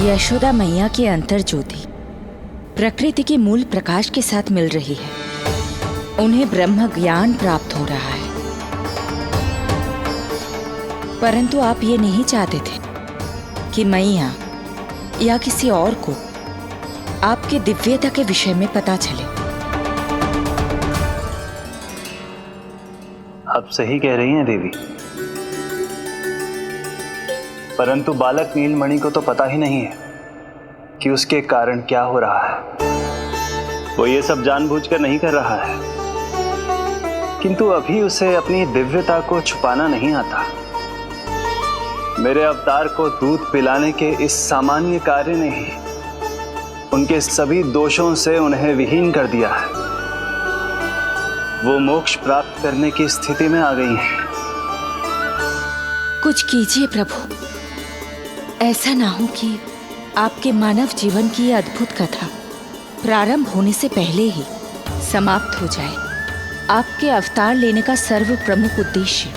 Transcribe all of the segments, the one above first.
यशोदा मैया की अंतर ज्योति प्रकृति के मूल प्रकाश के साथ मिल रही है। उन्हें ब्रह्म ज्ञान प्राप्त हो रहा है। परंतु आप ये नहीं चाहते थे कि मैया या किसी और को आपके दिव्यता के विषय में पता चले। आप सही कह रही हैं देवी, परंतु बालक नीलमणि को तो पता ही नहीं है कि उसके कारण क्या हो रहा है। वो ये सब जानबूझकर नहीं कर रहा है, किंतु अभी उसे अपनी दिव्यता को छुपाना नहीं आता। मेरे अवतार को दूध पिलाने के इस सामान्य कार्य ने ही उनके सभी दोषों से उन्हें विहीन कर दिया है। वो मोक्ष प्राप्त करने की स्थिति में आ गई हैं। कुछ कीजिए प्रभु, ऐसा ना हो कि आपके मानव जीवन की यह अद्भुत कथा प्रारंभ होने से पहले ही समाप्त हो जाए। आपके अवतार लेने का सर्व प्रमुख उद्देश्य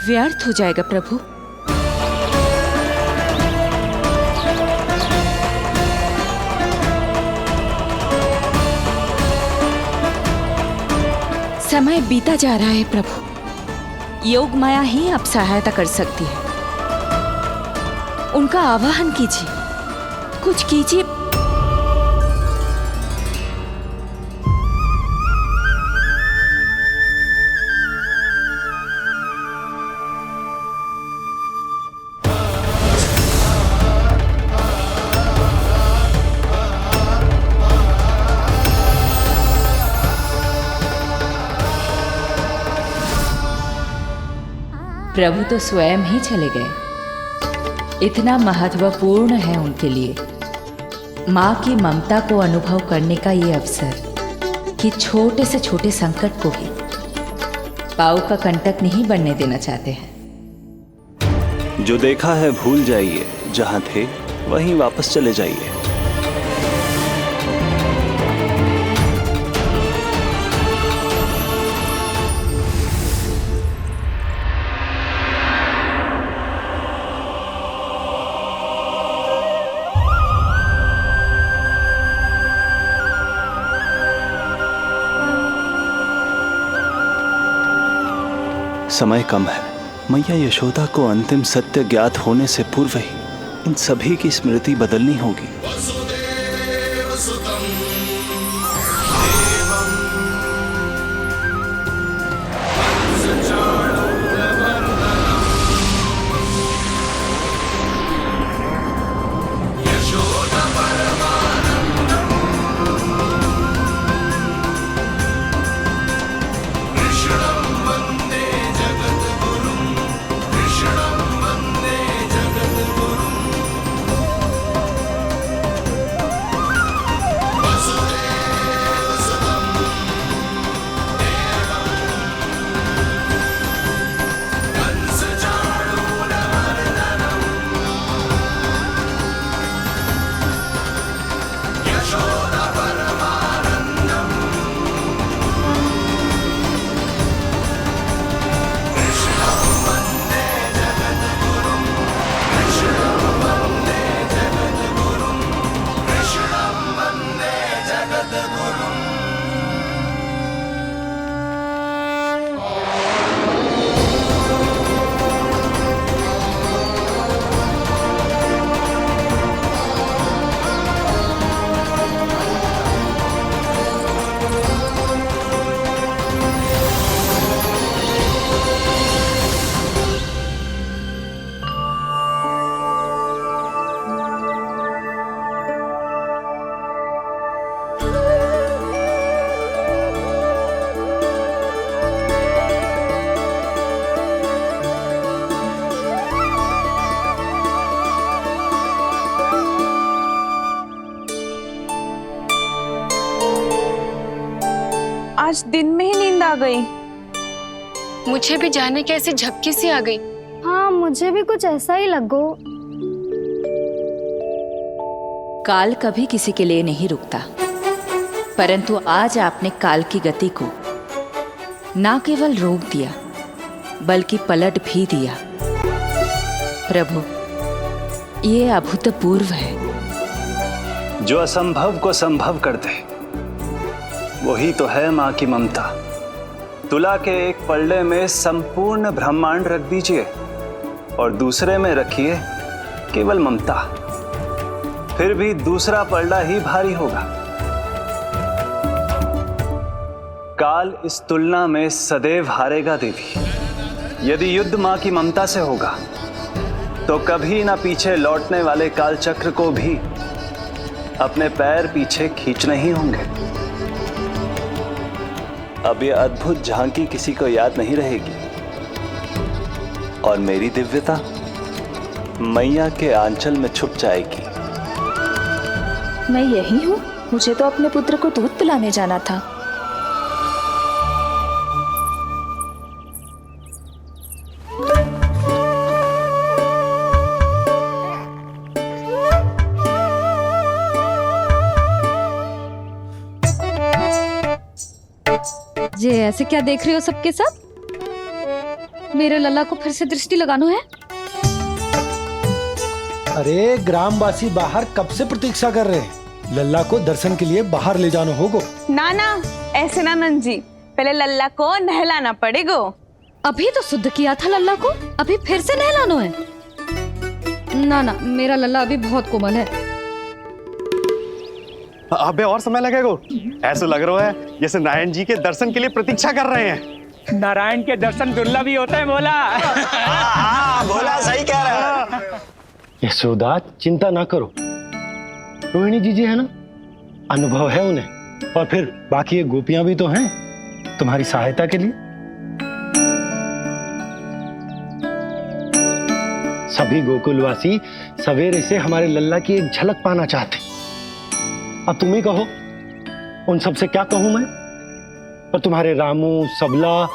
व्यर्थ हो जाएगा प्रभु। समय बीता जा रहा है प्रभु। योग माया ही आप सहायता कर सकती है। उनका आवाहन कीजिए, कुछ कीजिए। प्रभु तो स्वयं ही चले गए। इतना महत्वपूर्ण है उनके लिए माँ की ममता को अनुभव करने का ये अवसर कि छोटे से छोटे संकट को भी पाँव का कंटक नहीं बनने देना चाहते हैं। जो देखा है भूल जाइए, जहाँ थे वहीं वापस चले जाइए। समय कम है। मैया यशोदा को अंतिम सत्य ज्ञात होने से पूर्व ही इन सभी की स्मृति बदलनी होगी। आज दिन में ही नींद आ गई। मुझे भी जाने कैसे झपकी सी आ गई। हाँ, मुझे भी कुछ ऐसा ही लगो। काल कभी किसी के लिए नहीं रुकता, परंतु आज आपने काल की गति को ना केवल रोक दिया बल्कि पलट भी दिया। प्रभु, ये अभूतपूर्व है। जो असंभव को संभव कर दे, वही तो है माँ की ममता। तुला के एक पल्ले में संपूर्ण ब्रह्मांड रख दीजिए और दूसरे में रखिए केवल ममता, फिर भी दूसरा पल्ला ही भारी होगा। काल इस तुलना में सदैव हारेगा देवी। यदि युद्ध मां की ममता से होगा तो कभी ना पीछे लौटने वाले काल चक्र को भी अपने पैर पीछे खींचने ही होंगे। अब यह अद्भुत झांकी किसी को याद नहीं रहेगी और मेरी दिव्यता मैया के आंचल में छुप जाएगी। मैं यही हूँ। मुझे तो अपने पुत्र को दूध पिलाने जाना था। ये ऐसे क्या देख रहे हो सबके सब? मेरे लल्ला को फिर से दृष्टि लगाना है? अरे ग्रामवासी बाहर कब से प्रतीक्षा कर रहे हैं। लल्ला को दर्शन के लिए बाहर ले जाना होगा। ना ना, ऐसे ना नंद जी, पहले लल्ला को नहलाना पड़ेगा। अभी तो शुद्ध किया था लल्ला को, अभी फिर से नहलाना है? ना ना, मेरा लल्ला अभी बहुत कोमल है। अबे और समय लगेगा। ऐसा लग रहा है जैसे नारायण जी के दर्शन के लिए प्रतीक्षा कर रहे हैं। नारायण के दर्शन दुर्लभ ही होता है बोला। बोला सही कह रहा है। यशोदा चिंता ना करो, रोहिणी जी है ना, अनुभव है उन्हें। और फिर बाकी ये गोपियां भी तो हैं तुम्हारी सहायता के लिए। सभी गोकुलवासी सवेरे से हमारे लल्ला की एक झलक पाना चाहते। अब तुम ही कहो, उन सब से क्या कहूं मैं? और तुम्हारे रामू, सबला,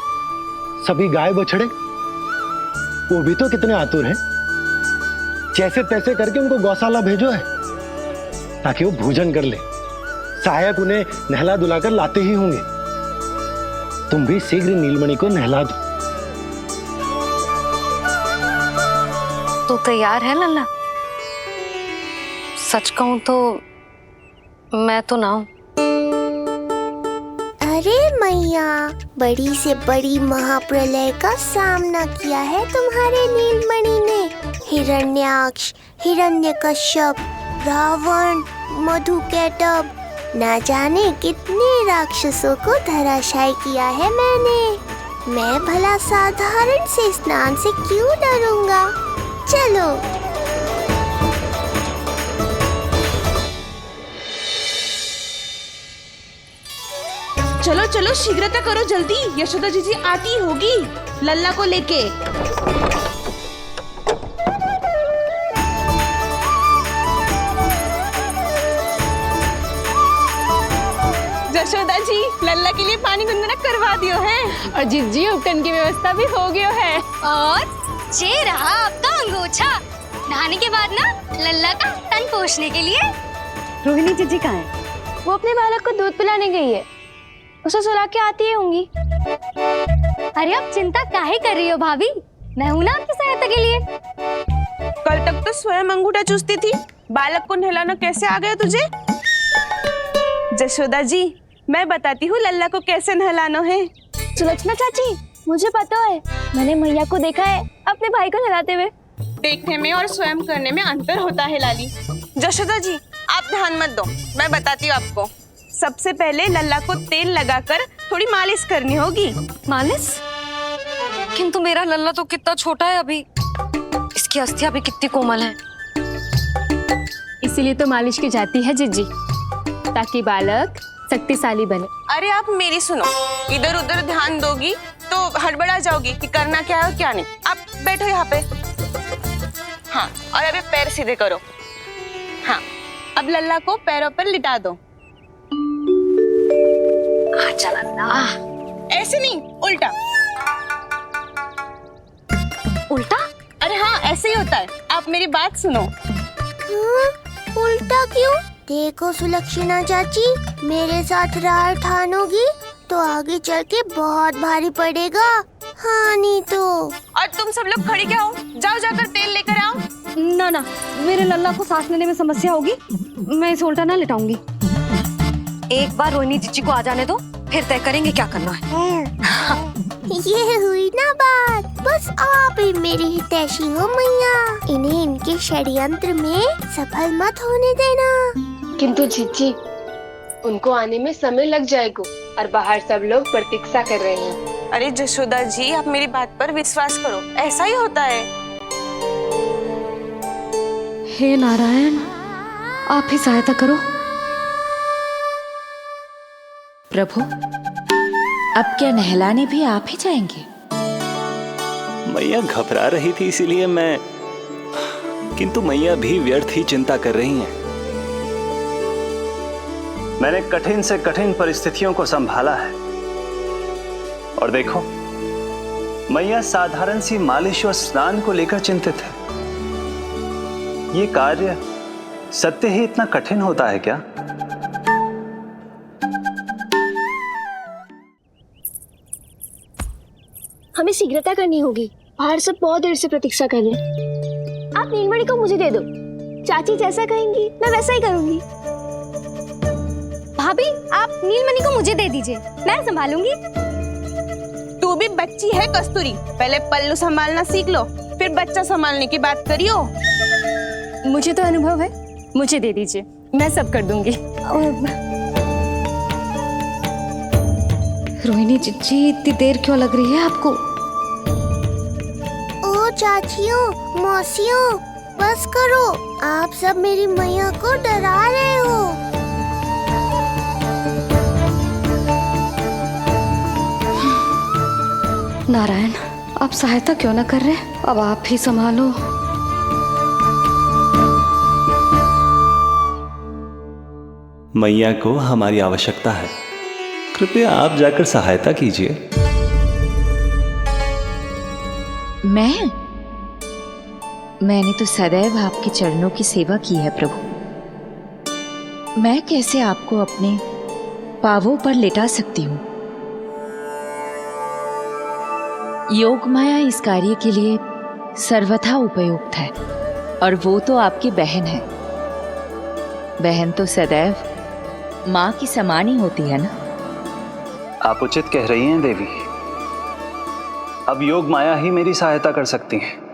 सभी गाय बछड़े, वो भी तो कितने आतुर हैं। जैसे तैसे करके उनको गौशाला भेजो है ताकि वो भोजन कर ले। सहायक उन्हें नहला धुलाकर लाते ही होंगे। तुम भी शीघ्र नीलमणि को नहला दो। तो तैयार है लल्ला? सच कहूं तो मैं तो ना हूं। अरे मैया, बड़ी से बड़ी महाप्रलय का सामना किया है तुम्हारे नीलमणि ने। हिरण्याक्ष, हिरण्यकश्यप, रावण, मधुकैटभ, ना जाने कितने राक्षसों को धराशायी किया है मैंने। मैं भला साधारण से स्नान से क्यों डरूंगा? चलो। चलो चलो, शीघ्रता करो जल्दी, यशोदा जी आती होगी लल्ला को लेके। यशोदा जी, लल्ला के लिए पानी गुनगुना करवा दियो है। और जिज्जी उपटन की व्यवस्था भी हो गयो है। और ये रहा आपका अंगोछा। नहाने के बाद ना लल्ला का तन पोंछने के लिए। रोहिणी जीजी कहाँ है? वो अपने बालक को दूध पिलाने गई है। उसे सुला के आती होंगी। अरे आप चिंता काहे कर रही हो भाभी, मैं हूं ना आपकी सहायता के लिए। कल तक तो स्वयं अंगूठा चूसती थी, बालक को नहलाना कैसे आ गया तुझे? यशोदा जी, मैं बताती हूँ लल्ला को कैसे नहलाना है। सुलक्षणा चाची, मुझे पता है, मैंने मैया को देखा है अपने भाई को नहलाते हुए। देखने में और स्वयं करने में अंतर होता है लाली। यशोदा जी, आप ध्यान मत दो, मैं बताती हूँ आपको। सबसे पहले लल्ला को तेल लगाकर थोड़ी मालिश करनी होगी। मालिश? किंतु मेरा लल्ला तो कितना छोटा है अभी, इसकी अस्थियां भी कितनी कोमल है। इसीलिए तो मालिश की जाती है जिज्जी, ताकि बालक शक्तिशाली बने। अरे आप मेरी सुनो, इधर उधर ध्यान दोगी तो हड़बड़ा जाओगी कि करना क्या है और क्या नहीं। आप बैठो यहाँ पे। हाँ, और अभी पैर सीधे करो। हाँ, अब लल्ला को पैरों पर लिटा दो। आजा लल्ला। ऐसे नहीं, उल्टा। उल्टा? अरे हाँ, ऐसे ही होता है। आप मेरी बात सुनो। उल्टा क्यों? देखो सुलक्षणा चाची, मेरे साथ राह ठानोगी तो आगे चल के बहुत भारी पड़ेगा। हाँ नहीं तो। और तुम सब लोग खड़ी क्या हो? जाओ जाकर तेल लेकर आओ। ना ना, मेरे लल्ला को सांस लेने में समस्या होगी, मैं इसे उल्टा ना लिटाऊंगी। एक बार रोहिणी जीजी को आ जाने दो, फिर तय करेंगे क्या करना है। ये हुई ना बात। बस आप ही मेरी हितैषी हो मैया। इन्हें इनके षड्यंत्र में सफल मत होने देना। किंतु जीजी, उनको आने में समय लग जाएगा और बाहर सब लोग प्रतीक्षा कर रहे हैं। अरे जशोदा जी, आप मेरी बात पर विश्वास करो, ऐसा ही होता है। हे नारायण, आप ही सहायता करो। प्रभु, अब क्या नहलाने भी आप ही जाएंगे? मैया घबरा रही थी इसीलिए मैं, किंतु मैया भी व्यर्थ ही चिंता कर रही हैं। मैंने कठिन से कठिन परिस्थितियों को संभाला है और देखो, मैया साधारण सी मालिश और स्नान को लेकर चिंतित है। ये कार्य सत्य ही इतना कठिन होता है क्या? हमें शीघ्रता करनी होगी, बाहर सब बहुत देर से प्रतीक्षा कर रहे हैं। आप नीलमणि को मुझे दे दो, चाची जैसा कहेंगी मैं वैसा ही करूंगी। भाभी, आप नीलमणि को मुझे दे दीजिए, मैं संभालूंगी। तू भी बच्ची है कस्तूरी, पहले पल्लू संभालना सीख लो, फिर बच्चा संभालने की बात करियो। मुझे तो अनुभव है, मुझे दे दीजिए, मैं सब कर दूंगी। रोहिणी जीजी, इतनी देर क्यों लग रही है आपको? ओ चाचियों, मौसियों, बस करो। आप सब मेरी मैया को डरा रहे हो। नारायण, आप सहायता क्यों ना कर रहे? अब आप ही संभालो। मैया को हमारी आवश्यकता है, कृपया आप जाकर सहायता कीजिए। मैंने तो सदैव आपके चरणों की सेवा की है प्रभु। मैं कैसे आपको अपने पांवों पर लेटा सकती हूँ? योग माया इस कार्य के लिए सर्वथा उपयुक्त है, और वो तो आपकी बहन है। बहन तो सदैव माँ की समान ही होती है ना। आप उचित कह रही हैं देवी। अब योग माया ही मेरी सहायता कर सकती हैं।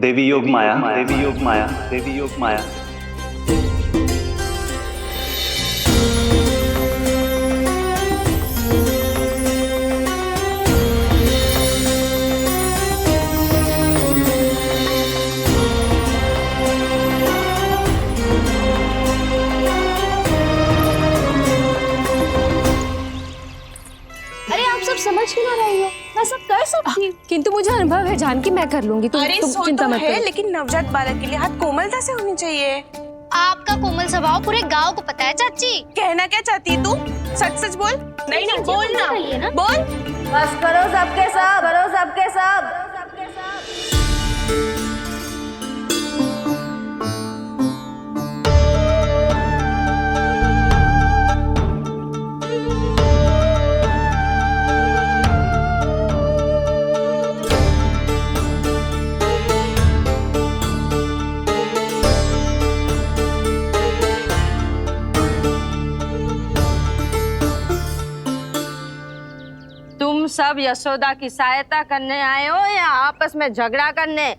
देवी योग माया, देवी योग माया, देवी योग माया। समझ क्यों ना रही हो? मैं सब कर सकती हूँ। किंतु मुझे अनुभव है जानकी, मैं कर लूंगी। तुम चिंता मत करो। लेकिन नवजात बालक के लिए हाथ कोमलता से होनी चाहिए। आपका कोमल स्वभाव पूरे गांव को पता है चाची। कहना क्या चाहती है तू? सच सच बोल। नहीं बोल ना, बोल। बस करो सबके सब, करो सबके सब। सब यशोदा की सहायता करने आए हो या आपस में झगड़ा करने?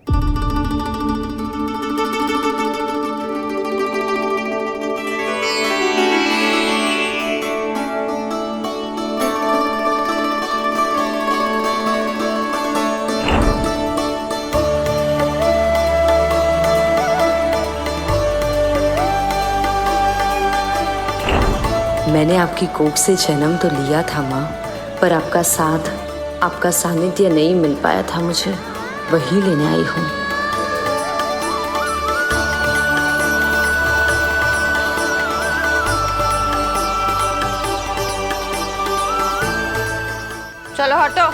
मैंने आपकी कोख से जन्म तो लिया था माँ, पर आपका साथ, आपका सानिध्य नहीं मिल पाया था मुझे, वही लेने आई हूँ। चलो हटो।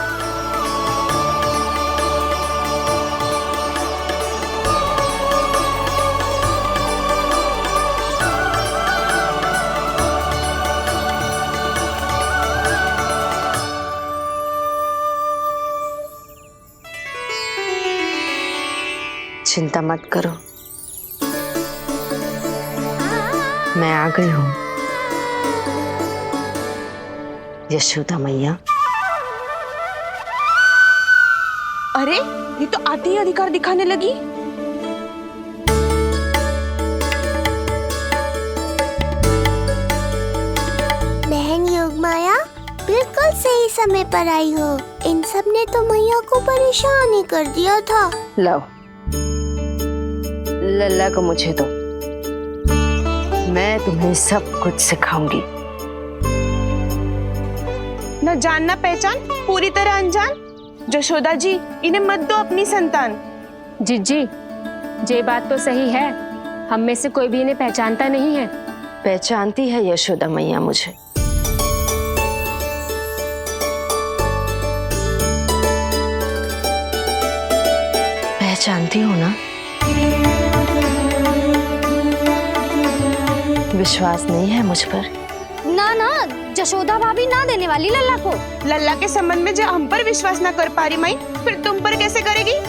चिंता मत करो, मैं आ गई हूँ यशोदा मैया। अरे ये तो आते ही अधिकार दिखाने लगी। बहन योगमाया बिल्कुल सही समय पर आई हो। इन सब ने तो मैया को परेशान ही कर दिया था। लो लल्ला को मुझे दो, मैं तुम्हें सब कुछ सिखाऊंगी। न जान न पहचान, पूरी तरह अनजान। यशोदा जी, इन्हें मत दो अपनी संतान। जीजी, ये बात तो सही है, हम में से कोई भी इन्हें पहचानता नहीं है। पहचानती है यशोदा मैया मुझे। पहचानती हो ना? विश्वास नहीं है मुझ पर? ना ना, यशोदा भाभी ना देने वाली लल्ला को। लल्ला के संबंध में जो हम पर विश्वास ना कर पा रही माई, फिर तुम पर कैसे करेगी?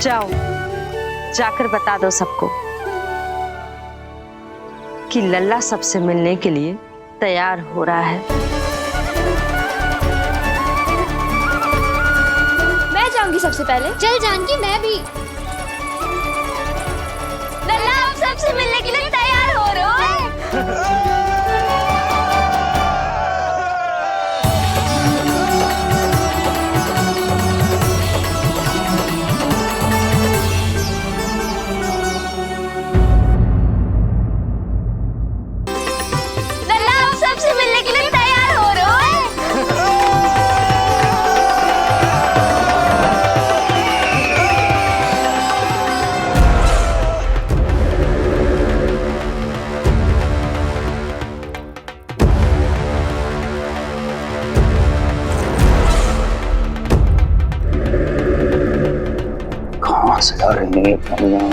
जाओ जाकर बता दो सबको कि लल्ला सबसे मिलने के लिए तैयार हो रहा है। मैं जाऊंगी सबसे पहले। चल जानकी, मैं भी। लल्ला आप सबसे मिलने के लिए तैयार हो रहे हो?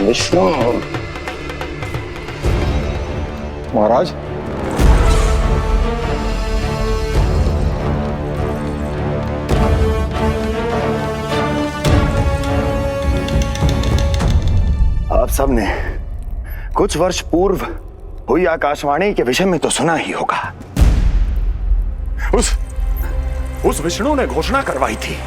विष्णु महाराज, आप सबने कुछ वर्ष पूर्व हुई आकाशवाणी के विषय में तो सुना ही होगा। उस विष्णु ने घोषणा करवाई थी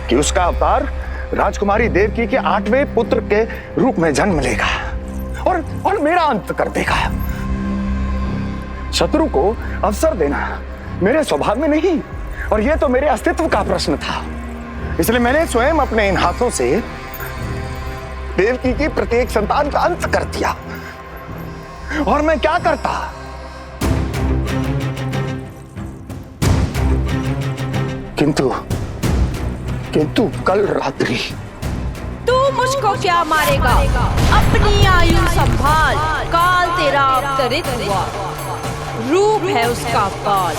कि उसका अवतार राजकुमारी देवकी के 8वें पुत्र के रूप में जन्म लेगा और मेरा अंत कर देगा। शत्रु को अवसर देना मेरे स्वभाव में नहीं, और यह तो मेरे अस्तित्व का प्रश्न था। इसलिए मैंने स्वयं अपने इन हाथों से देवकी की प्रत्येक संतान का अंत कर दिया। और मैं क्या करता? किंतु कल रात्रि तू मुझको क्या मारेगा? अपनी आयु संभाल, काल तेरा अवतरित हुआ, रूप है उसका काल।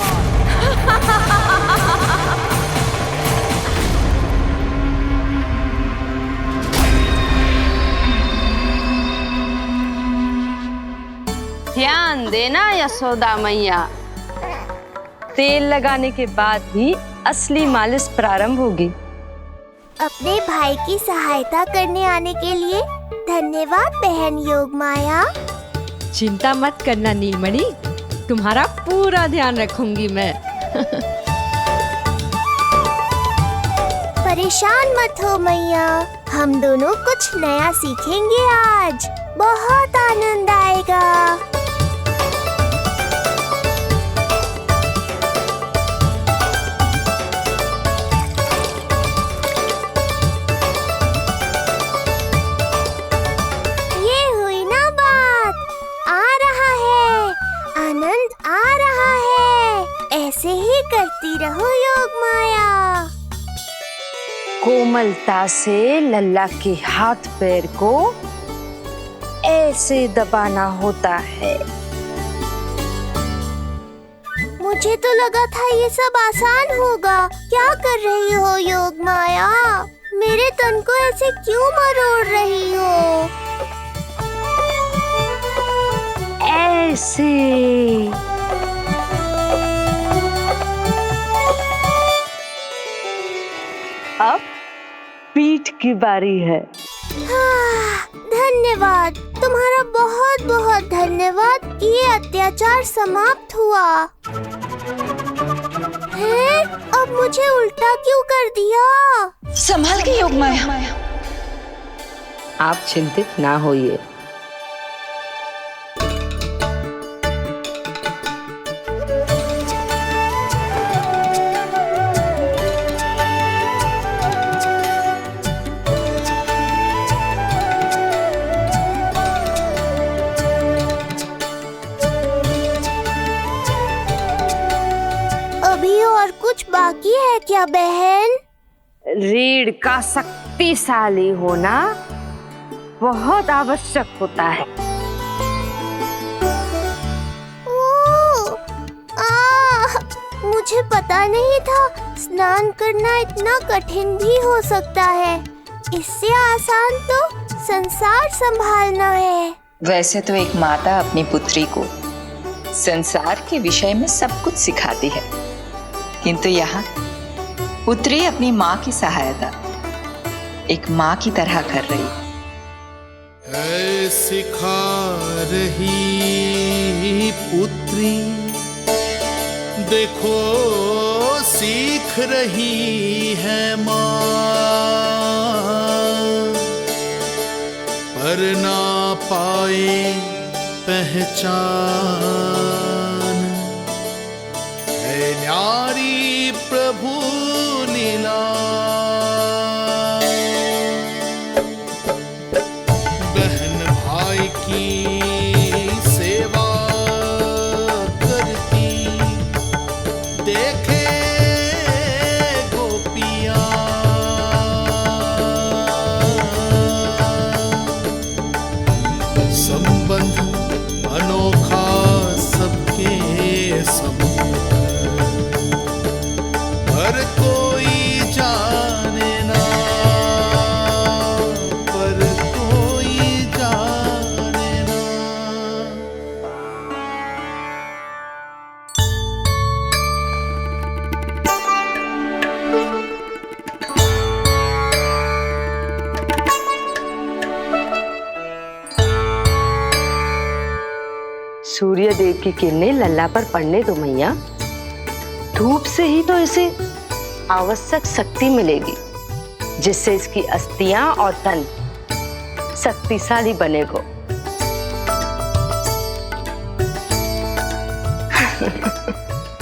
ध्यान देना यशोदा मैया, तेल लगाने के बाद ही असली मालिश प्रारंभ होगी। अपने भाई की सहायता करने आने के लिए धन्यवाद बहन योगमाया। चिंता मत करना नीलमणि, तुम्हारा पूरा ध्यान रखूंगी मैं। परेशान मत हो मैया, हम दोनों कुछ नया सीखेंगे आज। बहुत आनंद आएगा। कोमलता से लल्ला के हाथ पैर को ऐसे दबाना होता है। मुझे तो लगा था ये सब आसान होगा। क्या कर रही हो योग माया? मेरे तन को ऐसे क्यों मरोड़ रही हो? ऐसे। अब पीठ की बारी है। धन्यवाद, तुम्हारा बहुत बहुत धन्यवाद। ये अत्याचार समाप्त हुआ है। अब मुझे उल्टा क्यों कर दिया? संभाल के योग माया। आप चिंतित ना होइए। अभी और कुछ बाकी है क्या बहन? रीढ़ का शक्तिशाली होना बहुत आवश्यक होता है। मुझे पता नहीं था स्नान करना इतना कठिन भी हो सकता है। इससे आसान तो संसार संभालना है। वैसे तो एक माता अपनी पुत्री को संसार के विषय में सब कुछ सिखाती है, किंतु यहाँ पुत्री अपनी माँ की सहायता एक माँ की तरह कर रही है। सिखा रही पुत्री, देखो सीख रही है माँ, पर ना पाए पहचान है न्यारी प्रभु लीला। बहन भाई की सेवा करती देखे गोपियां, संबंध अनोखा सबके सब, पर कोई जाने ना, पर कोई जाने ना। सूर्य देव की किरणें लल्ला पर पड़ने दो मैया। धूप से ही तो इसे आवश्यक शक्ति मिलेगी, जिससे इसकी अस्थियां और तन शक्तिशाली बनेगा।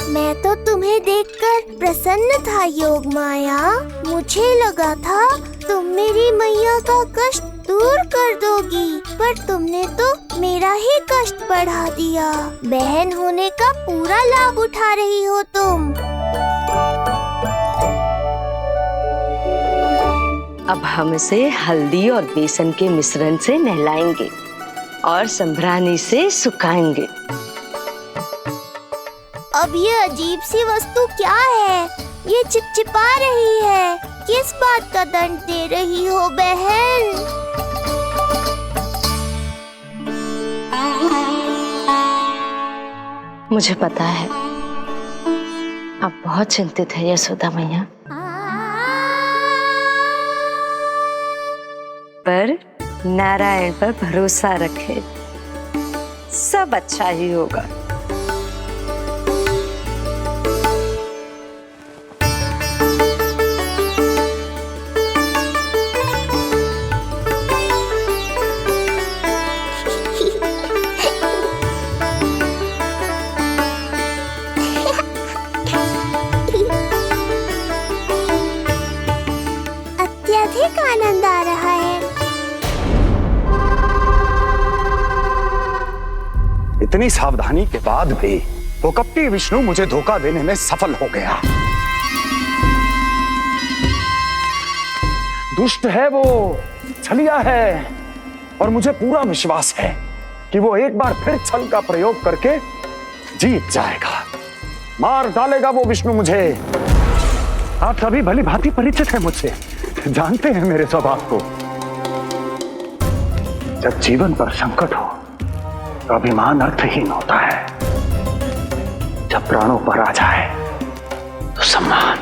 मैं तो तुम्हें देखकर प्रसन्न था योग माया। मुझे लगा था तुम मेरी मैया का कष्ट दूर कर दोगी, पर तुमने तो मेरा ही कष्ट बढ़ा दिया। बहन होने का पूरा लाभ उठा रही हो तुम। अब हम इसे हल्दी और बेसन के मिश्रण से नहलाएंगे और संभरानी से सुखाएंगे। अब ये अजीब सी वस्तु क्या है? ये चिपचिपा रही है। किस बात का दंड दे रही हो बहन? मुझे पता है आप बहुत चिंतित है यशोदा मैया, पर नारायण पर भरोसा रखे, सब अच्छा ही होगा। अत्यधिक आनंद आ रहा है। इतनी सावधानी के बाद भी वो कपटी विष्णु मुझे धोखा देने में सफल हो गया। दुष्ट है, वो छलिया है, और मुझे पूरा विश्वास है कि वो एक बार फिर छल का प्रयोग करके जीत जाएगा, मार डालेगा वो विष्णु मुझे। आप सभी भली भांति परिचित हैं मुझसे, जानते हैं मेरे स्वभाव को। जब जीवन पर संकट हो तो अभिमान अर्थहीन होता है, जब प्राणों पर आ जाए तो सम्मान,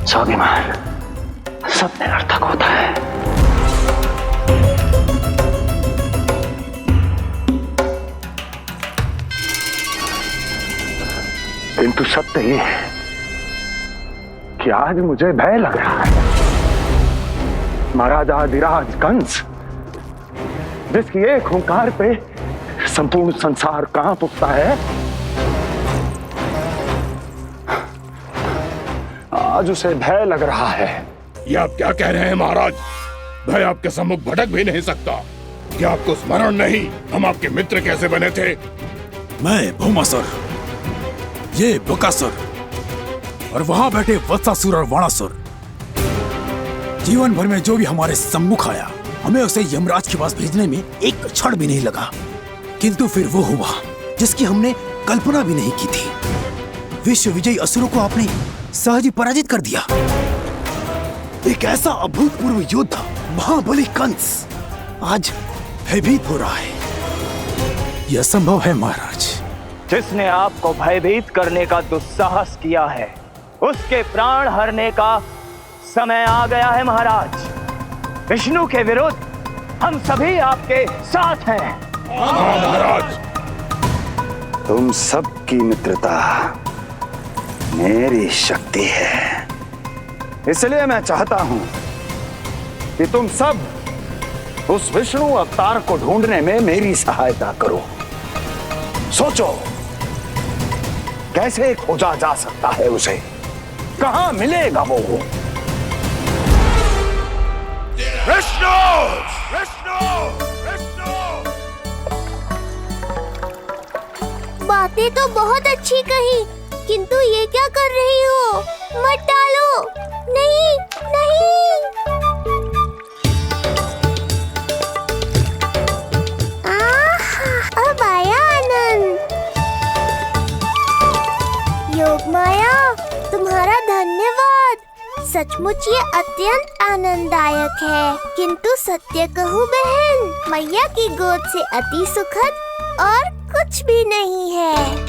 स्वाभिमान सब निरर्थक होता है। किंतु सत्य ये है कि आज मुझे भय लग रहा है। महाराजाधिराज कंस, जिसकी एक हुंकार पे संपूर्ण संसार कांप उठता है, आज उसे भय लग रहा है। ये आप क्या कह रहे हैं महाराज? भय आपके सम्मुख भटक भी नहीं सकता। क्या आपको स्मरण नहीं हम आपके मित्र कैसे बने थे? मैं भौमासुर, ये बकासुर, और वहां बैठे वत्सासुर और वाणासुर। जीवन भर में जो भी हमारे सम्मुख आया, हमें उसे यमराज के पास भेजने में एक क्षण भी नहीं लगा। किंतु फिर वो हुआ जिसकी हमने कल्पना भी नहीं की थी। विश्व विजयी असुरों को आपने सहज ही पराजित कर दिया। एक ऐसा अभूतपूर्व योद्धा महाबली कंस आज भयभीत हो रहा है। यह संभव है महाराज। जिसने आपको भयभीत करने का दुस्साहस किया है, उसके प्राण हरने का समय आ गया है महाराज। विष्णु के विरुद्ध हम सभी आपके साथ हैं। महाराज, तुम सबकी मित्रता मेरी शक्ति है, इसलिए मैं चाहता हूं कि तुम सब उस विष्णु अवतार को ढूंढने में मेरी सहायता करो। सोचो कैसे खोजा जा सकता है उसे, कहां मिलेगा वो? विष्णु! विष्णु! विष्णु! बातें तो बहुत अच्छी कही, किंतु ये क्या कर रही हो? मत डालो, नहीं नहीं। अब आया आनंद। योग माया, तुम्हारा धन्यवाद। सचमुच ये अत्यंत आनंददायक है। किंतु सत्य कहूँ बहन, मैया की गोद से अति सुखद और कुछ भी नहीं है।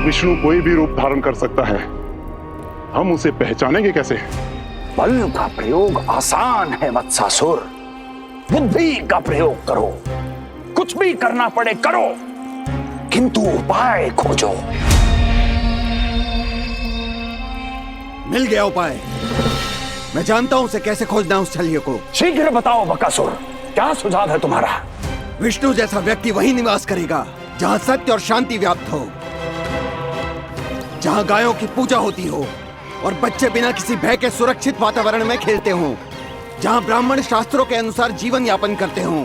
विष्णु कोई भी रूप धारण कर सकता है, हम उसे पहचानेंगे कैसे? बल का प्रयोग आसान है वत्सासुर, बुद्धि का प्रयोग करो। कुछ भी करना पड़े करो, किंतु उपाय खोजो। मिल गया उपाय। मैं जानता हूं उसे कैसे खोजना उस छलिए को। शीघ्र बताओ बकासुर, क्या सुझाव है तुम्हारा? विष्णु जैसा व्यक्ति वहीं निवास करेगा जहां सत्य और शांति व्याप्त हो, जहां गायों की पूजा होती हो और बच्चे बिना किसी भय के सुरक्षित वातावरण में खेलते हों, जहां ब्राह्मण शास्त्रों के अनुसार जीवन यापन करते हों,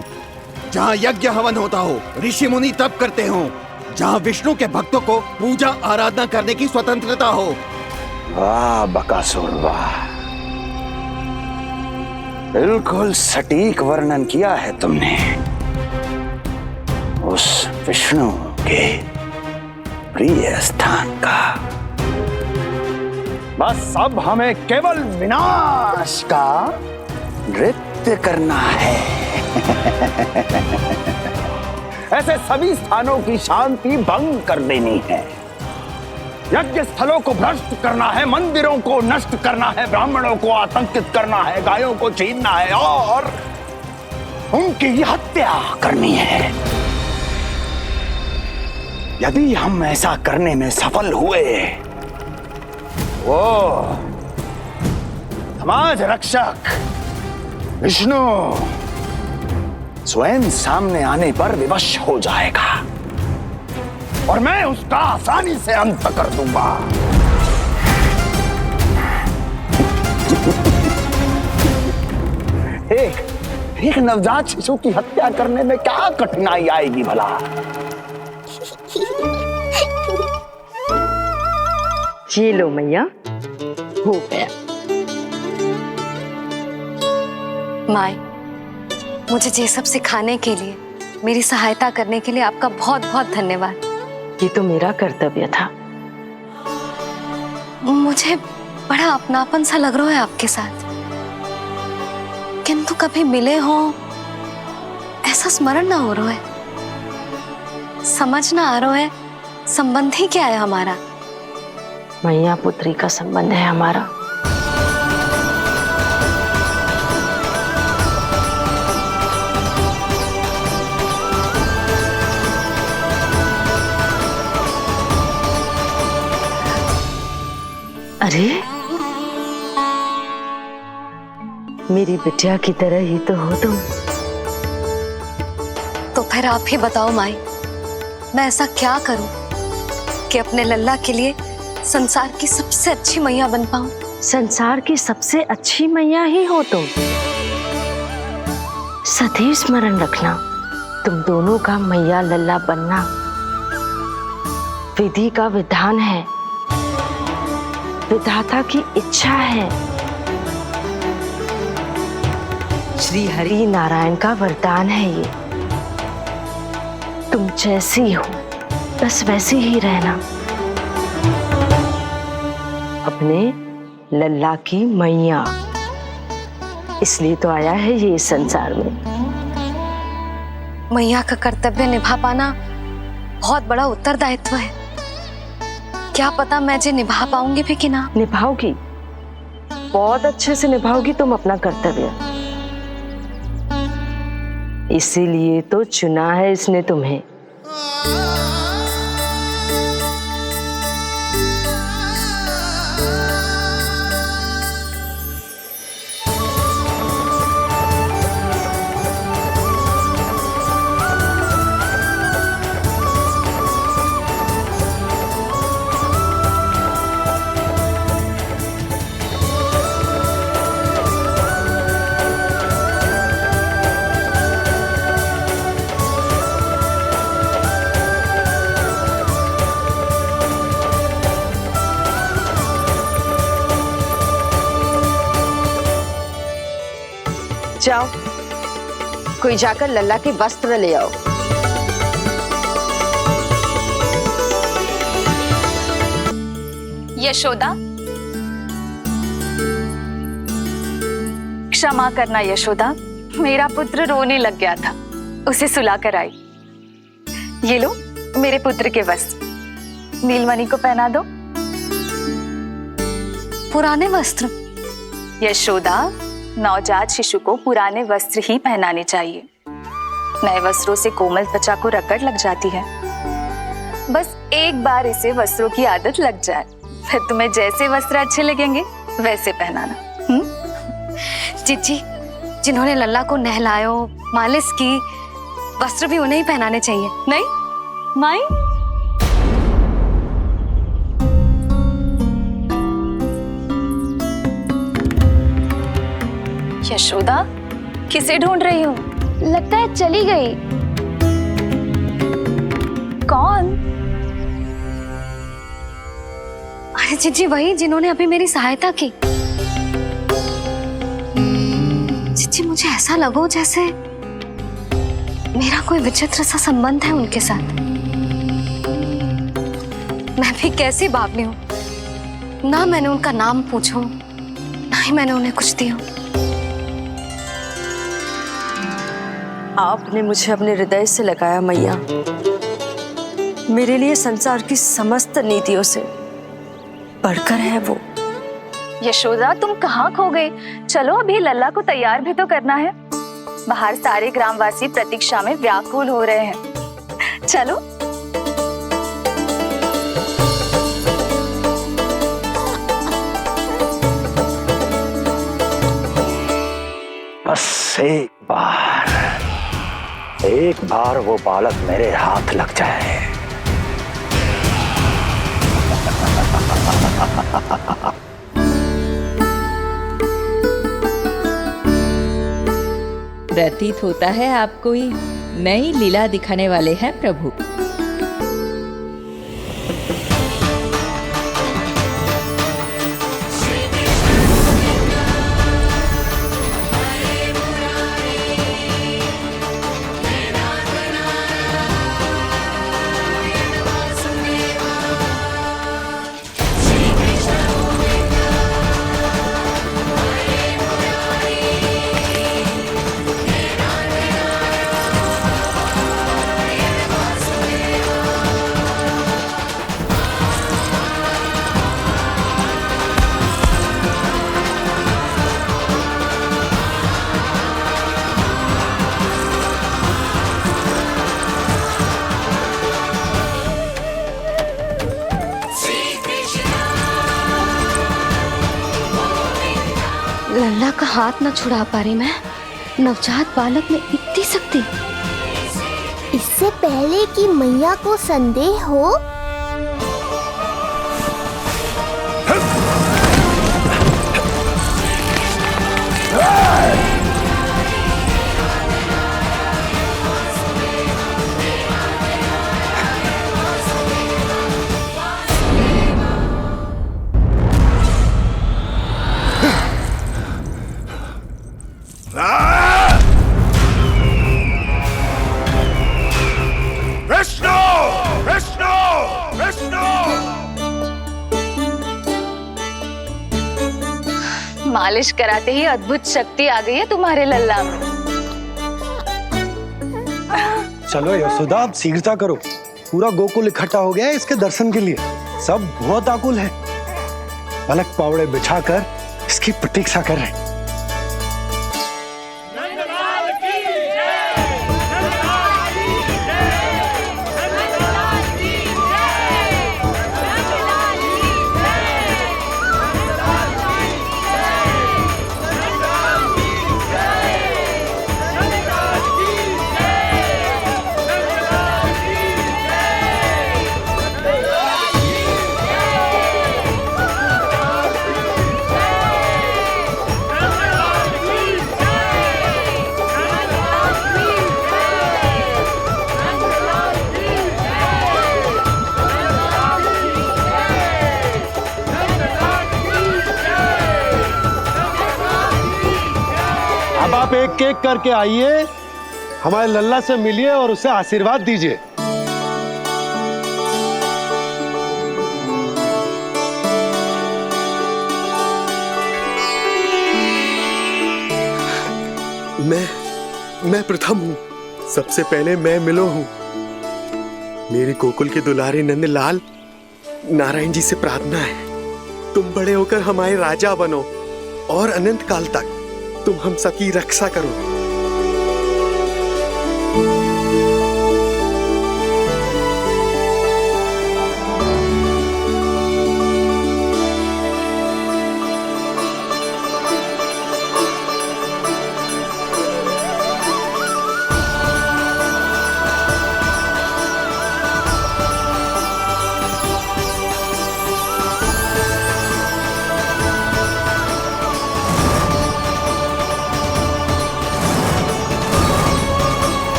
जहां यज्ञ हवन होता हो, ऋषि मुनि तप करते हों, जहां विष्णु के भक्तों को पूजा आराधना करने की स्वतंत्रता हो। वाह बकासुर वाह, बिल्कुल सटीक वर्णन किया है तुमने उस विष्णु के प्रिय स्थान का। बस अब हमें केवल विनाश का नृत्य करना है। ऐसे सभी स्थानों की शांति भंग कर देनी है, यज्ञ स्थलों को भ्रष्ट करना है, मंदिरों को नष्ट करना है, ब्राह्मणों को आतंकित करना है, गायों को छीनना है और उनकी हत्या करनी है। यदि हम ऐसा करने में सफल हुए, वो समाज रक्षक विष्णु स्वयं सामने आने पर विवश हो जाएगा और मैं उसका आसानी से अंत कर दूंगा। एक नवजात शिशु की हत्या करने में क्या कठिनाई आएगी भला? ये लो मैया, हो गया। माई, मुझे ये सब सिखाने के लिए, मेरी सहायता करने के लिए आपका बहुत बहुत धन्यवाद। ये तो मेरा कर्तव्य था। मुझे बड़ा अपनापन सा लग रहा है आपके साथ, किंतु कभी मिले हो ऐसा स्मरण ना हो रहा है, समझ ना आ रहा है संबंध ही क्या है हमारा। मैया पुत्री का संबंध है हमारा। अरे, मेरी बिटिया की तरह ही तो हो तुम। तो फिर आप ही बताओ माई, मैं ऐसा क्या करूं कि अपने लल्ला के लिए संसार की सबसे अच्छी मैया बन पाऊं? संसार की सबसे अच्छी मैया ही हो तुम। सदैव स्मरण रखना, तुम दोनों का मैया लल्ला बनना विधि का विधान है, विधाता की इच्छा है, श्री हरि नारायण का वरदान है। ये तुम जैसी हो बस वैसी ही रहना, अपने लल्ला की मैया। इसलिए तो आया है ये इस संसार में। मैया का कर्तव्य निभा पाना बहुत बड़ा उत्तरदायित्व है। क्या पता मैं जे निभा पाऊंगी भी कि ना। निभाओगी, बहुत अच्छे से निभाओगी तुम अपना कर्तव्य। इसीलिए तो चुना है इसने तुम्हें। जाओ, कोई जाकर लल्ला के वस्त्र ले आओ। यशोदा, क्षमा करना यशोदा, मेरा पुत्र रोने लग गया था, उसे सुला कर आई। ये लो मेरे पुत्र के वस्त्र, नीलमणि को पहना दो। पुराने वस्त्र? यशोदा, नवजात शिशु को पुराने वस्त्र ही पहनाने चाहिए। नए वस्त्रों से कोमल त्वचा को रगड़ लग जाती है। बस एक बार इसे वस्त्रों की आदत लग जाए, फिर तुम्हें जैसे वस्त्र अच्छे लगेंगे वैसे पहनाना। जीजी, जिन्होंने लल्ला को नहलायो, मालिश की, वस्त्र भी उन्हें ही पहनाने चाहिए, नहीं माई? यशोदा, किसे ढूंढ रही हो? लगता है चली गई। कौन? अरे जीजी, वही जिन्होंने अभी मेरी सहायता की। जीजी, मुझे ऐसा लगो जैसे मेरा कोई विचित्र सा संबंध है उनके साथ। मैं भी कैसी बावली हूँ, ना मैंने उनका नाम पूछो, ना ही मैंने उन्हें कुछ दिया। आपने मुझे अपने हृदय से लगाया मैया। मेरे लिए संसार की समस्त नीतियों से बढ़कर है वो। यशोदा, तुम कहाँ खो गई? चलो अभी लल्ला को तैयार भी तो करना है। बाहर सारे ग्रामवासी प्रतीक्षा में व्याकुल हो रहे हैं। चलो। बस एक बार एक बार वो बालक मेरे हाथ लग जाए, प्रतीत होता है आप कोई नई लीला दिखाने वाले हैं प्रभु। लल्ला का हाथ न छुड़ा पा रही मैं। नवजात बालक में इतनी शक्ति। इससे पहले कि मैया को संदेह हो, मालिश कराते ही अद्भुत शक्ति आ गई है तुम्हारे लल्ला में। चलो यशोदा, आप शीघ्रता करो। पूरा गोकुल इकट्ठा हो गया है इसके दर्शन के लिए। सब बहुत आकुल है। पलक पावड़े बिछाकर इसकी प्रतीक्षा कर रहे हैं। अब आप एक एक करके आइए, हमारे लल्ला से मिलिए और उसे आशीर्वाद दीजिए। मैं प्रथम हूँ। सबसे पहले मैं मिलो हूँ। मेरी गोकुल के दुलारे नंदलाल, नारायण जी से प्रार्थना है, तुम बड़े होकर हमारे राजा बनो और अनंत काल तक तुम हम सबकी रक्षा करो।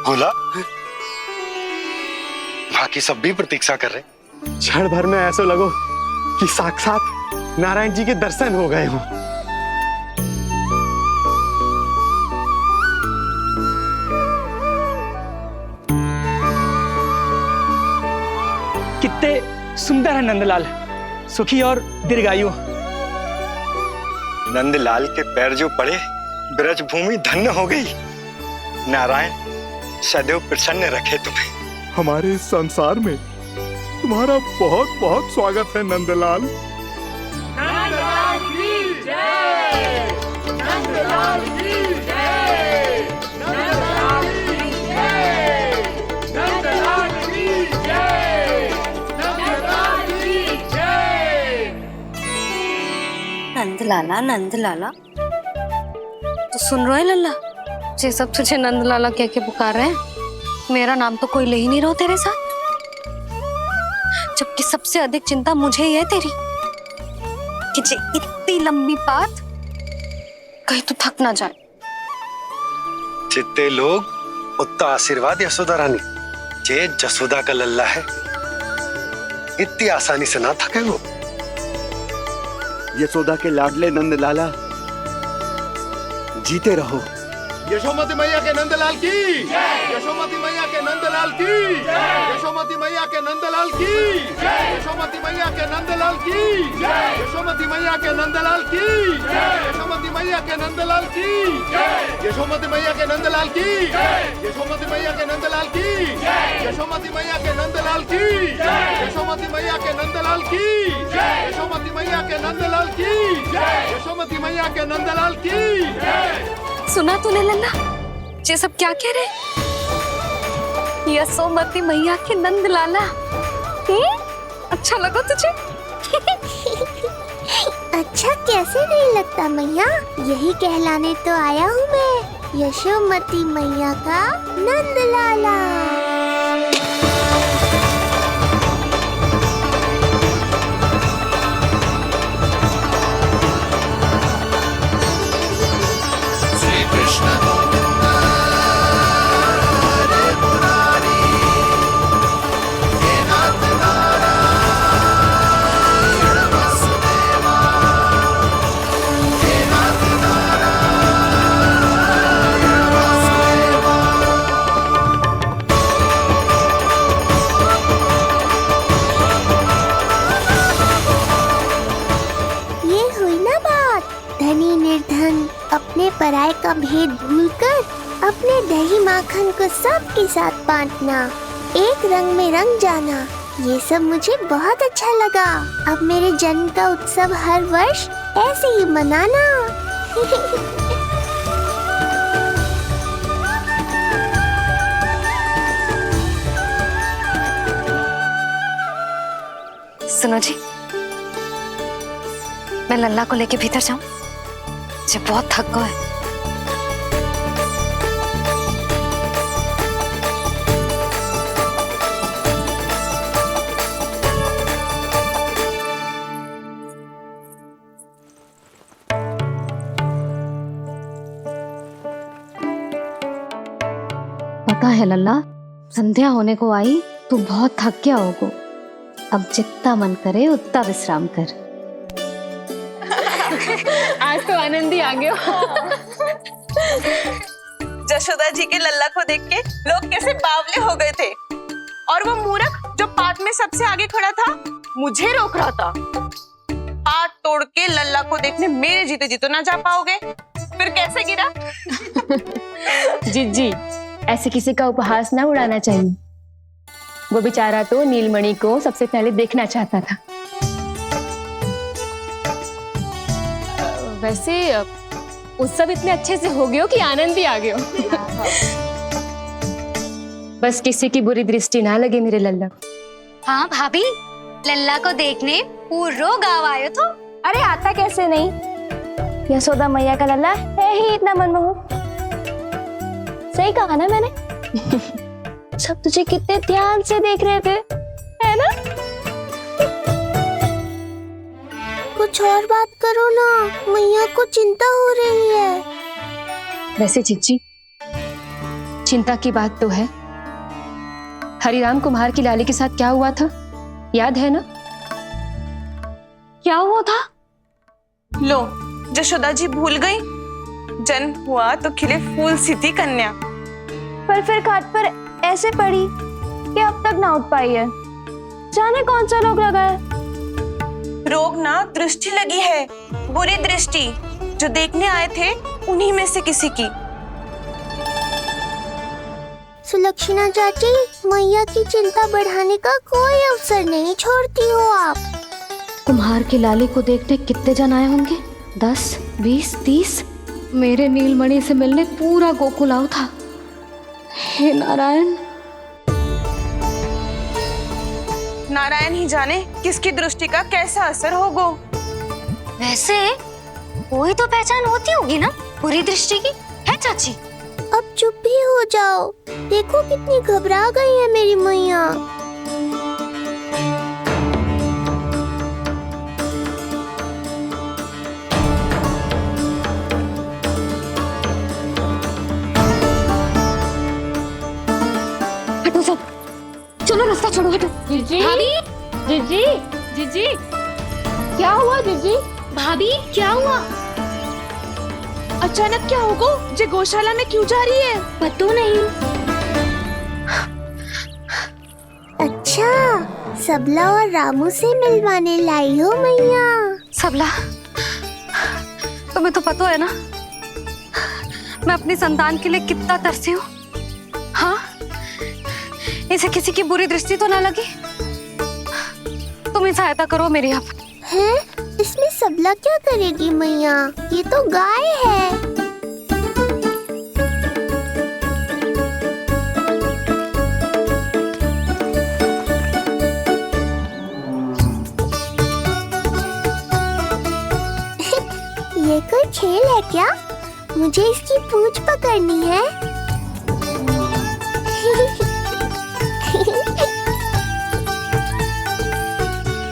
बोला, बाकी सब भी प्रतीक्षा कर रहे। क्षण भर में ऐसा लगो कि साक्षात नारायण जी के दर्शन हो गए हों। कितने सुंदर है नंदलाल, सुखी और दीर्घायु। नंदलाल के पैर जो पड़े, ब्रज भूमि धन्य हो गई। नारायण सदैव प्रसन्न रखे तुम्हें। हमारे इस संसार में तुम्हारा बहुत बहुत स्वागत है नंदलाल। नंदलाल की जय, नंदलाल की जय, नंदलाल की जय, नंदलाल की जय, नंदलाल की जय। नंदलाला नंदलाला, तो सुन रहे लल्ला, ये सब तुझे नंदलाला कह के पुकार रहे हैं। मेरा नाम तो कोई ले ही नहीं रहा तेरे साथ, जबकि सबसे अधिक चिंता मुझे ही है तेरी कि जे इतनी लंबी बात कहीं तो थक ना जाए। जितने लोग उतना आशीर्वाद यशोदा रानी, जे जसोदा का लल्ला है, इतनी आसानी से ना थके वो। यशोदा के लाडले नंदलाला, जीते रहो। यशोमती मैया के नंदलाल की, यशोमती मैया के नंदलाल की, यशोमती मैया के नंदलाल की, यशोमती मैया के नंदलाल की, यशोमती मैया के नंदलाल की, यशोमती मैया के नंदलाल की, यशोमती मैया के नंदलाल की, यशोमती मैया के नंदलाल की, यशोमती मैया के नंदलाल की, यशोमती मैया के नंदलाल की, यशोमती मैया के नंदलाल की, यशोमती मैया के नंदलाल की। सुना तूने लल्ला, ये सब क्या कह रहे? यशोमती मैया के नंदलाला, अच्छा लगा तुझे? अच्छा कैसे नहीं लगता मैया, यही कहलाने तो आया हूँ मैं, यशोमती मैया का नंदलाला। अपने पराये का भेद भूलकर अपने दही माखन को सबके साथ बांटना, एक रंग में रंग जाना, ये सब मुझे बहुत अच्छा लगा। अब मेरे जन्म का उत्सव हर वर्ष ऐसे ही मनाना। सुनो जी, मैं लल्ला को लेके भीतर जाऊं? मुझे बहुत थक गया है। पता है लल्ला, संध्या होने को आई, तू बहुत थक गया होगा। अब जितना मन करे उतना विश्राम कर। आज तो आनंद ही आ गया। जशोदा जी के लल्ला को देख के लोग कैसे बावले हो गए थे, और वो मूर्ख जो पात में सबसे आगे खड़ा था मुझे रोक रहा था। पात तोड़ के लल्ला को देखने मेरे जीते जी तो ना जा पाओगे, फिर कैसे गिरा? जिज्जी, ऐसे किसी का उपहास ना उड़ाना चाहिए। वो बेचारा तो नीलमणि को सबसे पहले देखना चाहता था। वैसे उत्सव इतने अच्छे से हो गए हो कि आनंद ही आ गया। बस किसी की बुरी दृष्टि ना लगे मेरे लल्ला को। हाँ भाभी, लल्ला को देखने पूरा गांव आयो तो। अरे आता कैसे नहीं, यशोदा मैया का लल्ला है ही इतना मनमोहक। सही कहा ना मैंने? सब तुझे कितने ध्यान से देख रहे थे, है ना? कुछ और बात करो ना, मैया को चिंता हो रही है। वैसे चिच्ची, चिंता की बात तो है। हरिराम कुमार की लाली के साथ क्या हुआ था, याद है ना? क्या हुआ था? लो, जशोदा जी भूल गई। जन्म हुआ तो खिले फूल सी थी कन्या, पर फिर खाट पर ऐसे पड़ी कि अब तक ना उठ पाई है। जाने कौन सा रोग लगा है। रोग ना दृष्टि लगी है, बुरी दृष्टि, जो देखने आए थे उन्हीं में से किसी की। सुलक्षणा चाची, मैया की चिंता बढ़ाने का कोई अवसर नहीं छोड़ती हो आप। कुम्हार के लाले को देखने कितने जन आए होंगे? 10, 20, 30। मेरे नीलमणि से मिलने पूरा गोकुल आओ था। हे नारायण। नारायण ही जाने किसकी दृष्टि का कैसा असर होगा। वैसे कोई तो पहचान होती होगी ना बुरी दृष्टि की, है चाची? अब चुप भी हो जाओ, देखो कितनी घबरा गई है मेरी मैया। हटो सब, चलो रास्ता छोड़ो, हटो। जीजी, भाभी, जीजी, जीजी, क्या हुआ जीजी? भाभी क्या हुआ? अचानक क्या होगा? जे गौशाला में क्यों जा रही है? पता नहीं। अच्छा, सबला और रामू से मिलवाने लाई हो मैया। सबला, तुम्हें तो पता है ना मैं अपनी संतान के लिए कितना तरसी हूँ। हाँ, इसे किसी की बुरी दृष्टि तो ना लगी? तुम ही सहायता करो मेरी। अब हैं? इसमें सबला क्या करेगी मैया? ये तो गाय है। ये कोई खेल है क्या? मुझे इसकी पूंछ पकड़नी है।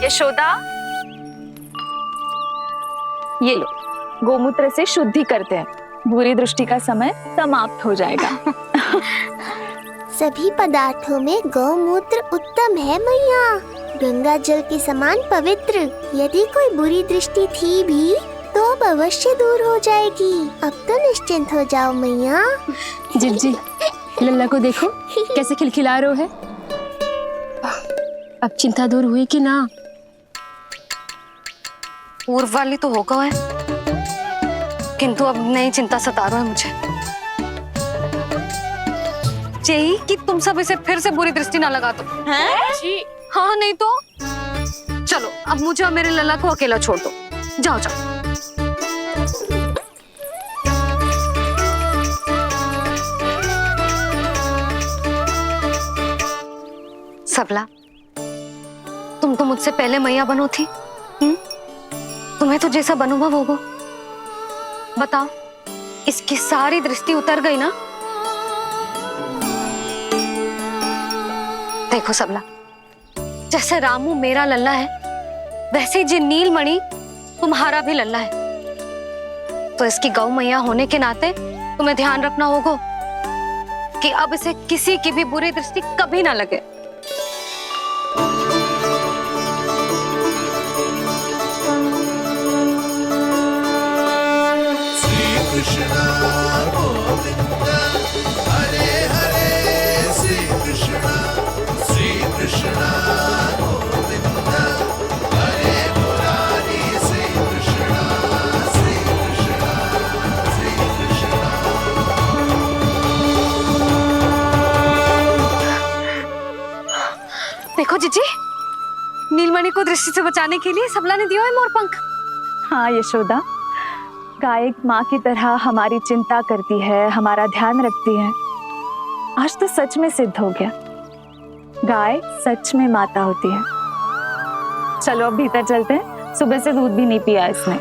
यशोदा, ये लो, गोमूत्र से शुद्धि करते हैं, बुरी दृष्टि का समय समाप्त हो जाएगा। सभी पदार्थों में गौमूत्र उत्तम है मैया, गंगा जल के समान पवित्र। यदि कोई बुरी दृष्टि थी भी तो अब अवश्य दूर हो जाएगी। अब तो निश्चिंत हो जाओ मैया। जी, लल्ला को देखो कैसे खिलखिला रहे है। अब चिंता दूर हुई कि ना? पूर्व वाली तो होगा है, किंतु अब नई चिंता सता रहा है मुझे। यही कि तुम सब इसे फिर से बुरी दृष्टि ना लगा दो। हैं? जी। हाँ, नहीं तो चलो अब मुझे और मेरे लल्ला को अकेला छोड़ दो। जाओ जाओ। सबला, तुम तो मुझसे पहले मैया बनो थी। तुम्हें तो जैसा अनुभव होगा। बताओ, इसकी सारी दृष्टि उतर गई ना? देखो सबला, जैसे रामू मेरा लल्ला है, वैसे जी नीलमणि तुम्हारा भी लल्ला है। तो इसकी गौ मैया होने के नाते तुम्हें ध्यान रखना होगा कि अब इसे किसी की भी बुरी दृष्टि कभी ना लगे। कृष्णा गोविंद हरे हरे, श्री कृष्णा गोविंद हरे मुरारी, श्री कृष्णा देखो जीजी, नीलमणि को दृष्टि से बचाने के लिए सबला ने दिया है मोरपंख। हाँ यशोदा, गाय एक माँ की तरह हमारी चिंता करती है, हमारा ध्यान रखती है। आज तो सच में सिद्ध हो गया, गाय सच में माता होती है। चलो अब भीतर चलते हैं, सुबह से दूध भी नहीं पिया इसने।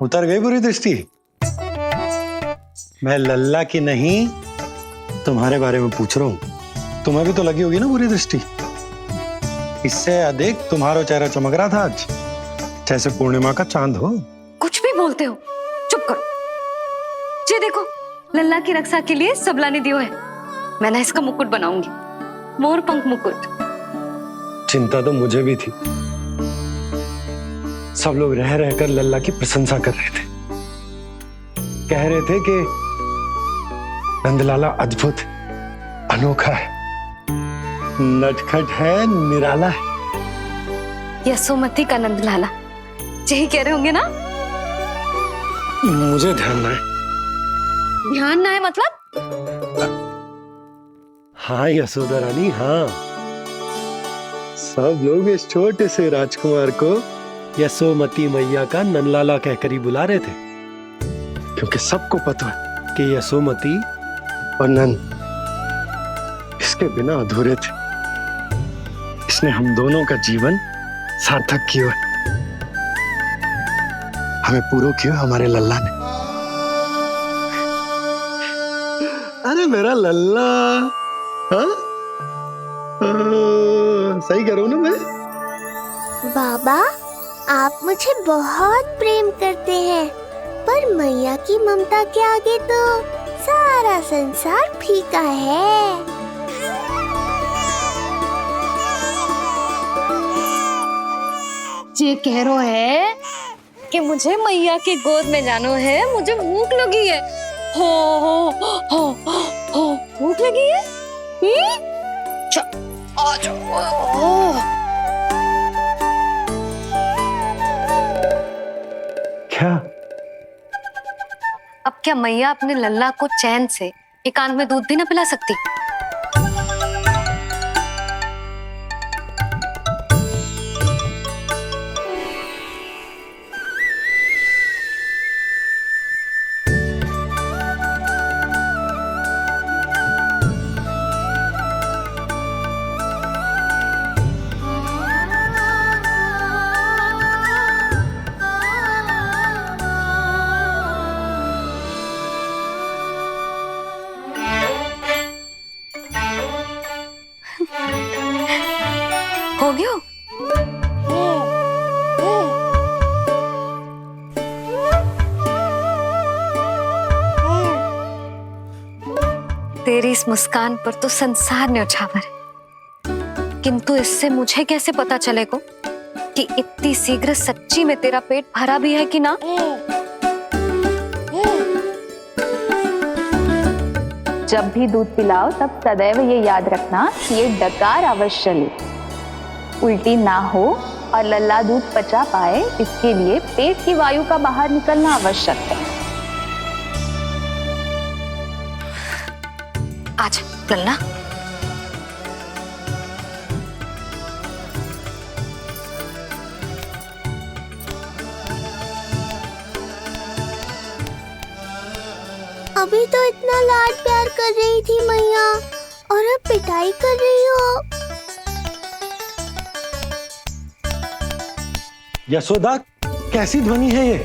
उतर गई बुरी दृष्टि? मैं लल्ला की नहीं तुम्हारे बारे में पूछ रहा हूं। तुम्हें भी तो लगी होगी ना बुरी दृष्टि? इससे अधिक तुम्हारा चेहरा चमक रहा था आज, जैसे पूर्णिमा का चांद हो। कुछ भी बोलते हो, चुप करो। ये देखो, लल्ला की रक्षा के लिए सबला ने दियो है। मैं ना इसका मुकुट बनाऊंगी, मोरपंख मुकुट। चिंता तो मुझे भी थी। सब लोग रह रहकर लल्ला की प्रशंसा कर रहे थे, कह रहे थे कि नंदलाला अद्भुत, अनोखा है, नटखट है, निराला है। यशोमती का नंद लाला, यही कह रहे होंगे ना? मुझे ध्यान ना है। ध्यान ना है मतलब? हाँ यशोदा रानी, हाँ। सब लोग इस छोटे से राजकुमार को यशोमती मैया का नंदलाला कहकर ही बुला रहे थे, क्योंकि सबको पता है कि यशोमती और नंद इसके बिना अधूरे थे। इसने हम दोनों का जीवन सार्थक किया, हमें पूरा किया हमारे लल्ला ने। अरे मेरा लल्ला, हाँ? सही कह रहा हूं ना मैं? बाबा, आप मुझे बहुत प्रेम करते हैं, पर मैया की ममता के आगे तो सारा संसार फीका है। ये कह रो है कि मुझे मैया की गोद में जानो है, मुझे भूख लगी है। हो भूख लगी है? आ जाओ। क्या? अब क्या मैया अपने लल्ला को चैन से एकांत में दूध भी ना पिला सकती? हो गया? तेरी इस मुस्कान पर तो संसार न्यौछावर है, किंतु इससे मुझे कैसे पता चलेगा कि इतनी शीघ्र सच्ची में तेरा पेट भरा भी है कि ना? जब भी दूध पिलाओ तब सदैव ये याद रखना कि ये डकार अवश्य ले, उल्टी ना हो और लल्ला दूध पचा पाए, इसके लिए पेट की वायु का बाहर निकलना आवश्यक है। आज लल्ला, अभी तो इतना लाड प्यार कर रही थी मैया, और अब पिटाई कर रही हो। यशोदा, कैसी ध्वनि है ये?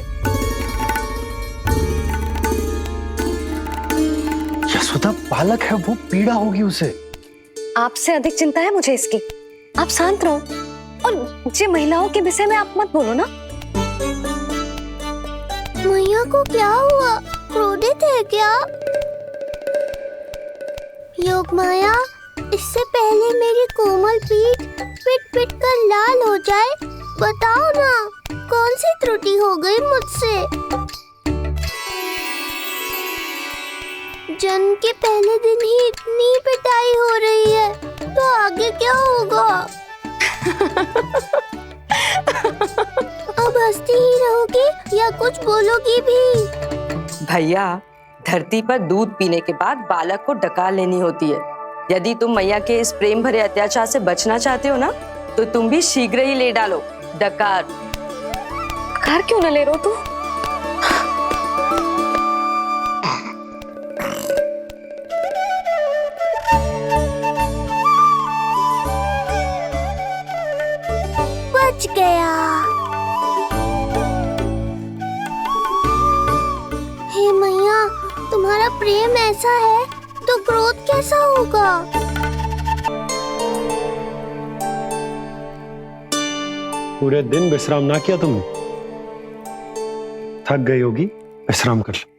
यशोदा, बालक है वो, पीड़ा होगी उसे। आपसे अधिक चिंता है मुझे इसकी। आप शांत रहो, और जे महिलाओं के विषय में आप मत बोलो ना। मैया को क्या हुआ? क्रोधित है क्या? योग माया, इससे पहले मेरी कोमल पीठ पिट पिट कर लाल हो जाए, बताओ ना कौन सी त्रुटि हो गई मुझसे? जन्म के पहले दिन ही इतनी पिटाई हो रही है, तो आगे क्या होगा? अब हंसती ही रहोगी या कुछ बोलोगी भी? भैया, धरती पर दूध पीने के बाद बालक को डकार लेनी होती है। यदि तुम मैया के इस प्रेम भरे अत्याचार से बचना चाहते हो ना, तो तुम भी शीघ्र ही ले डालो डकार। डकार क्यों न ले रहे हो तू? बच गया। हे मैया, तुम्हारा प्रेम ऐसा है तो क्रोध कैसा होगा? पूरे दिन विश्राम ना किया तुमने? थक गई होगी, विश्राम कर लो।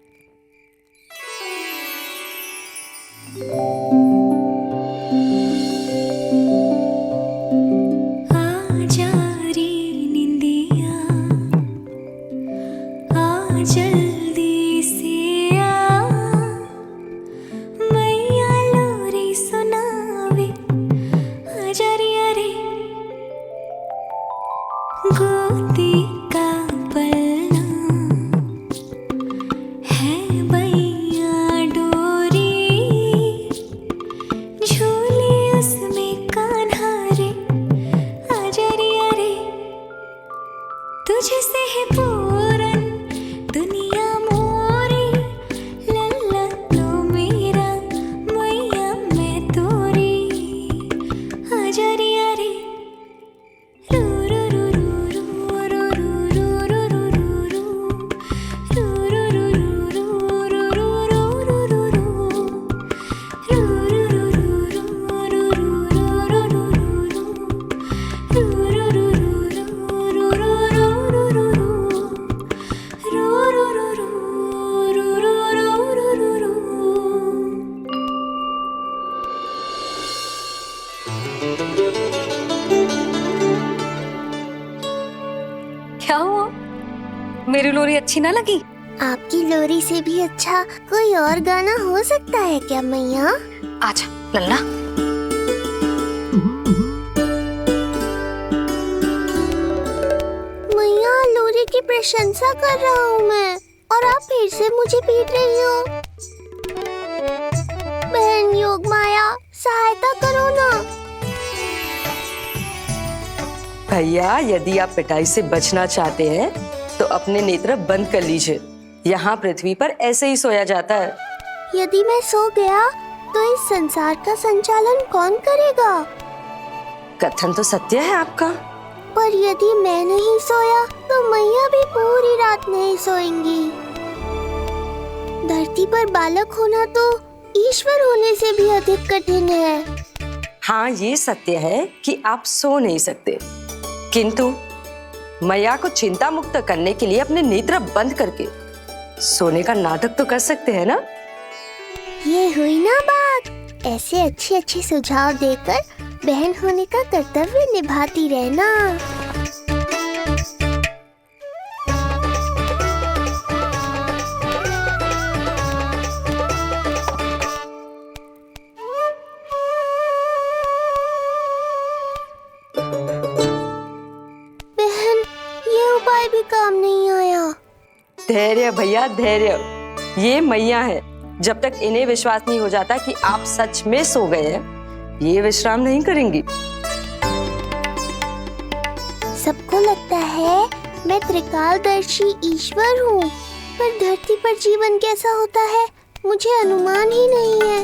जल्दी से आ, मैया लोरी सुनावे, आजा रे अरे। गोदी का पलना है बैया डोरी, झूले उसमें कान्हा रे, आजा रे अरे तुझसे है पूरन दुनिया मोरी, लल्ला तो मेरा मैया मैं तोरी, आजा रे अरे क्या हुआ? मेरी लोरी अच्छी ना लगी? आपकी लोरी से भी अच्छा कोई और गाना हो सकता है क्या मैया? आजा लल्ला। मैया लोरी की प्रशंसा कर रहा हूँ मैं, और आप फिर से मुझे पीट रही हो। बहन योग माया सहायता करो ना। भैया, यदि आप पिटाई से बचना चाहते हैं तो अपने नेत्र बंद कर लीजिए। यहाँ पृथ्वी पर ऐसे ही सोया जाता है। यदि मैं सो गया तो इस संसार का संचालन कौन करेगा? कथन तो सत्य है आपका। पर यदि मैं नहीं सोया तो मैया भी पूरी रात नहीं सोएंगी। धरती पर बालक होना तो ईश्वर होने से भी अधिक कठिन है। हाँ, ये सत्य है कि आप सो नहीं सकते, किंतु मैया को चिंता मुक्त करने के लिए अपने नेत्र बंद करके सोने का नाटक तो कर सकते हैं ना? ये हुई ना बात। ऐसे अच्छे अच्छे सुझाव देकर बहन होने का कर्तव्य निभाती रहना। बहन, ये उपाय भी काम नहीं आया। धैर्य भैया, धैर्य। ये मैया है, जब तक इन्हें विश्वास नहीं हो जाता कि आप सच में सो गए हैं, ये विश्राम नहीं करेंगी। सबको लगता है मैं त्रिकालदर्शी ईश्वर हूँ, पर धरती पर जीवन कैसा होता है मुझे अनुमान ही नहीं है।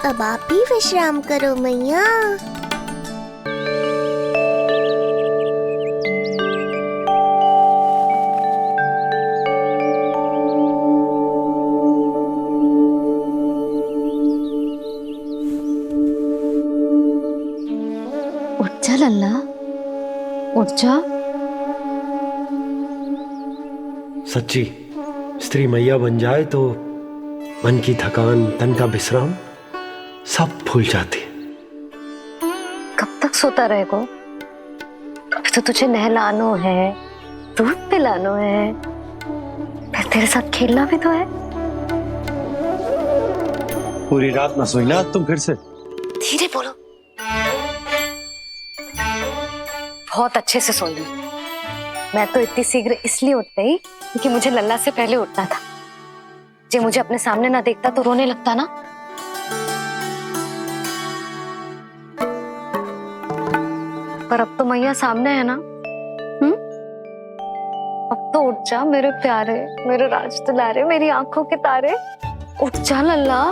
अब आप भी विश्राम करो मैया। उठ जा लल्ला, उठ जा। सच्ची स्त्री मैया बन जाए तो मन की थकान, तन का विश्राम सब भूल जाती है। कब तक सोता रहेगो? अभी तो तुझे नहलानो है, दूध पिलानो है, फिर तेरे साथ खेलना भी तो है। पूरी रात न सोई ना तुम फिर से? धीरे बोलो। बहुत अच्छे से सोई हूँ। मैं तो इतनी शीघ्र इसलिए उठ गई क्योंकि मुझे लल्ला से पहले उठना था। जे मुझे अपने सामने ना देखता तो रोने लगता ना। पर अब तो मैया सामने है ना। अब तो उठ जा मेरे प्यारे, मेरे राज दुलारे, मेरी आंखों के तारे। उठ जा लल्ला।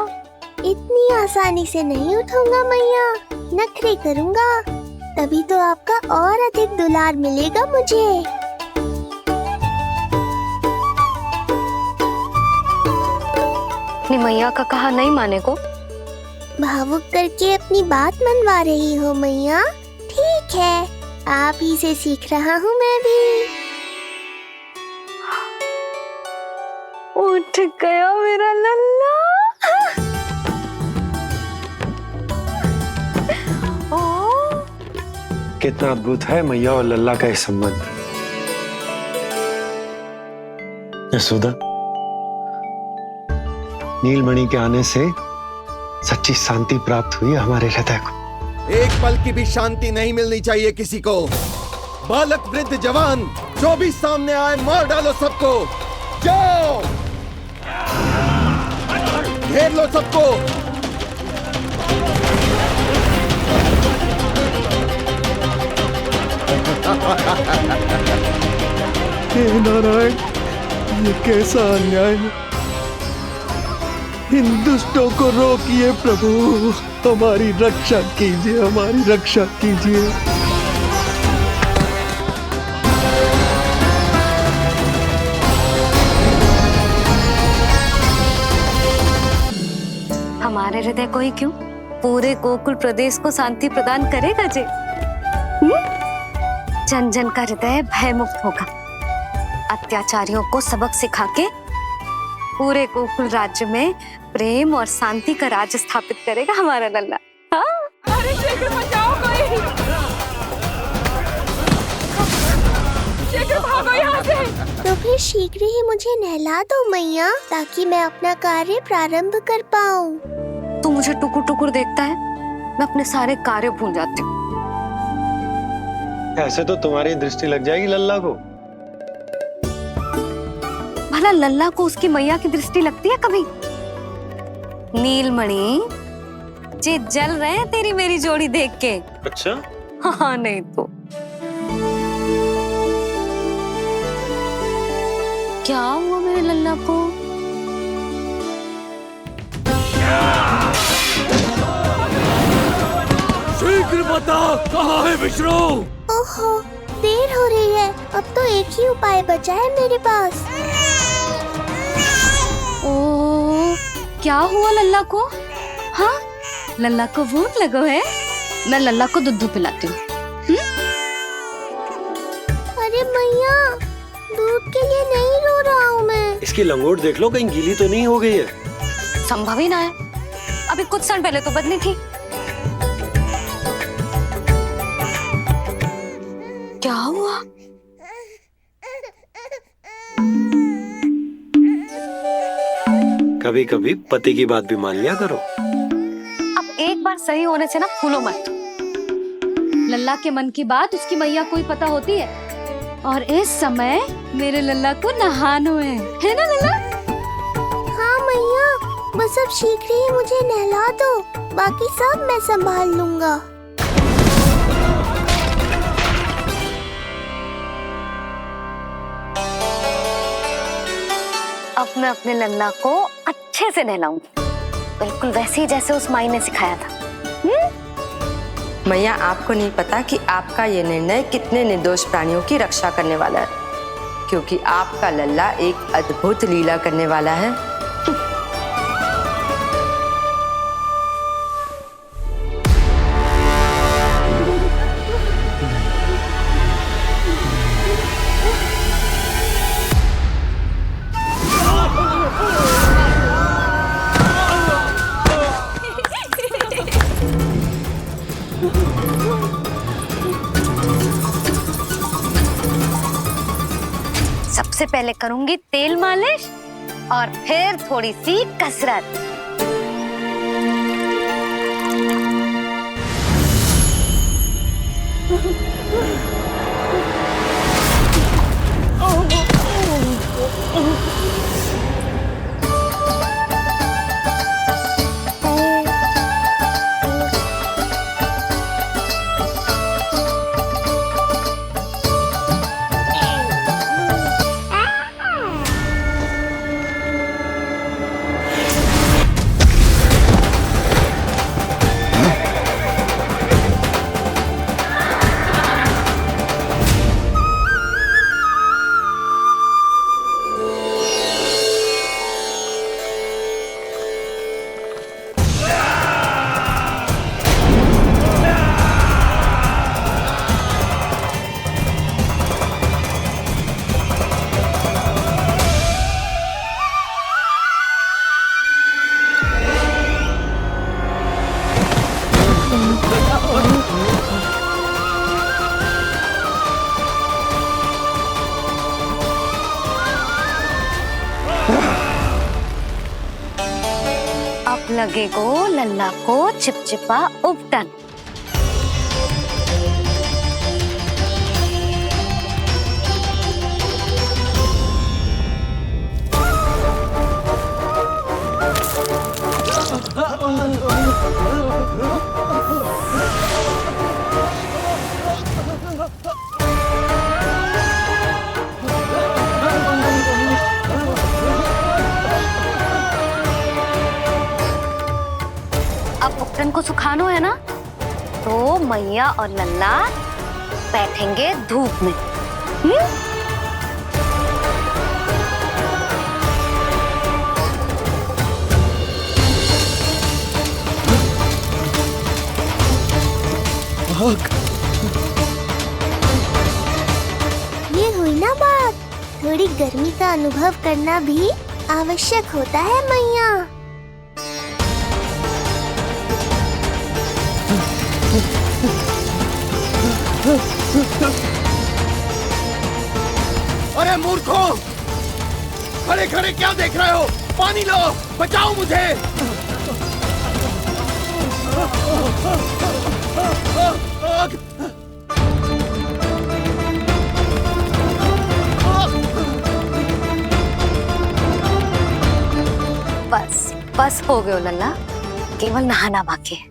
इतनी आसानी से नहीं उठूंगा मैया, नखरे करूंगा, तभी तो आपका और अधिक दुलार मिलेगा मुझे। अपनी मैया का कहा नहीं माने को? भावुक करके अपनी बात मनवा रही हो मैया। ठीक है, आप ही से सीख रहा हूँ मैं भी। उठ गया मेरा लल्ला। कितना अद्भुत है मैया और लल्ला का ये संबंध। यशोदा, नीलमणि के आने से सच्ची शांति प्राप्त हुई हमारे हृदय को। एक पल की भी शांति नहीं मिलनी चाहिए किसी को। बालक वृद्ध जवान जो भी सामने आए मार डालो सबको। जाओ घेर लो सबको। हे नारायण, ये कैसा अन्याय है। इन दुष्टों को रोकिए प्रभु, हमारी रक्षा कीजिए, हमारी रक्षा कीजिए। हमारे हृदय को ही क्यों, पूरे गोकुल प्रदेश को शांति प्रदान करेगा जी। जन जन का हृदय भयमुक्त होगा। अत्याचारियों को सबक सिखा के पूरे गोकुल राज्य में प्रेम और शांति का राज स्थापित करेगा हमारा लल्ला। हाँ? अरे शेखर बचाओ कोई। शेखर भागो यहाँ से। तो फिर शीघ्र ही मुझे नहला दो मैया, ताकि मैं अपना कार्य प्रारंभ कर पाऊँ। तू मुझे टुकुर टुकुर देखता है, मैं अपने सारे कार्य भूल जाती हूँ। ऐसे तो तुम्हारी दृष्टि लग जाएगी लल्ला को। भला लल्ला को उसकी मैया की दृष्टि लगती है कभी? नीलमणि जे जल रहे हैं तेरी मेरी जोड़ी देख के। अच्छा? हाँ नहीं तो क्या हुआ मेरे लल्ला को? शीघ्र बता, कहाँ है विष्णु? ओहो, देर हो रही है। अब तो एक ही उपाय बचा है मेरे पास। ओ, क्या हुआ लल्ला को? हाँ, लल्ला को भूख लगो है? मैं लल्ला को दूध पिलाती हूँ। अरे मैया, दूध के लिए नहीं रो रहा हूँ मैं। इसकी लंगोट देख लो, कहीं गीली तो नहीं हो गई है। संभव ही ना है, अभी कुछ क्षण पहले तो बदली थी। क्या हुआ? कभी कभी पति की बात भी मान लिया करो। अब एक बार सही होने से ना फूलो मत। लल्ला के मन की बात उसकी मैया को ही पता होती है, और इस समय मेरे लल्ला को नहानो है ना लल्ला? हाँ मैया, बस अब शीघ्र ही मुझे नहला दो, बाकी सब मैं संभाल लूंगा। अब मैं अपने लल्ला को अच्छे से नहलाऊंगी, बिल्कुल वैसे ही जैसे उस माई ने सिखाया था। मैया, आपको नहीं पता कि आपका ये निर्णय कितने निर्दोष प्राणियों की रक्षा करने वाला है, क्योंकि आपका लल्ला एक अद्भुत लीला करने वाला है। सबसे पहले करूंगी तेल मालिश और फिर थोड़ी सी कसरत। लगेगो लल्ला को चिपचिपा उपटन। अब उपटन को सुखानो है ना, तो मैया और लल्ला बैठेंगे धूप में। ये हुई ना बात, थोड़ी गर्मी का अनुभव करना भी आवश्यक होता है मैया। अरे मूर्खों, खड़े खड़े क्या देख रहे हो? पानी लो, बचाओ मुझे। बस बस हो गयो लल्ला, केवल नहाना बाकी है।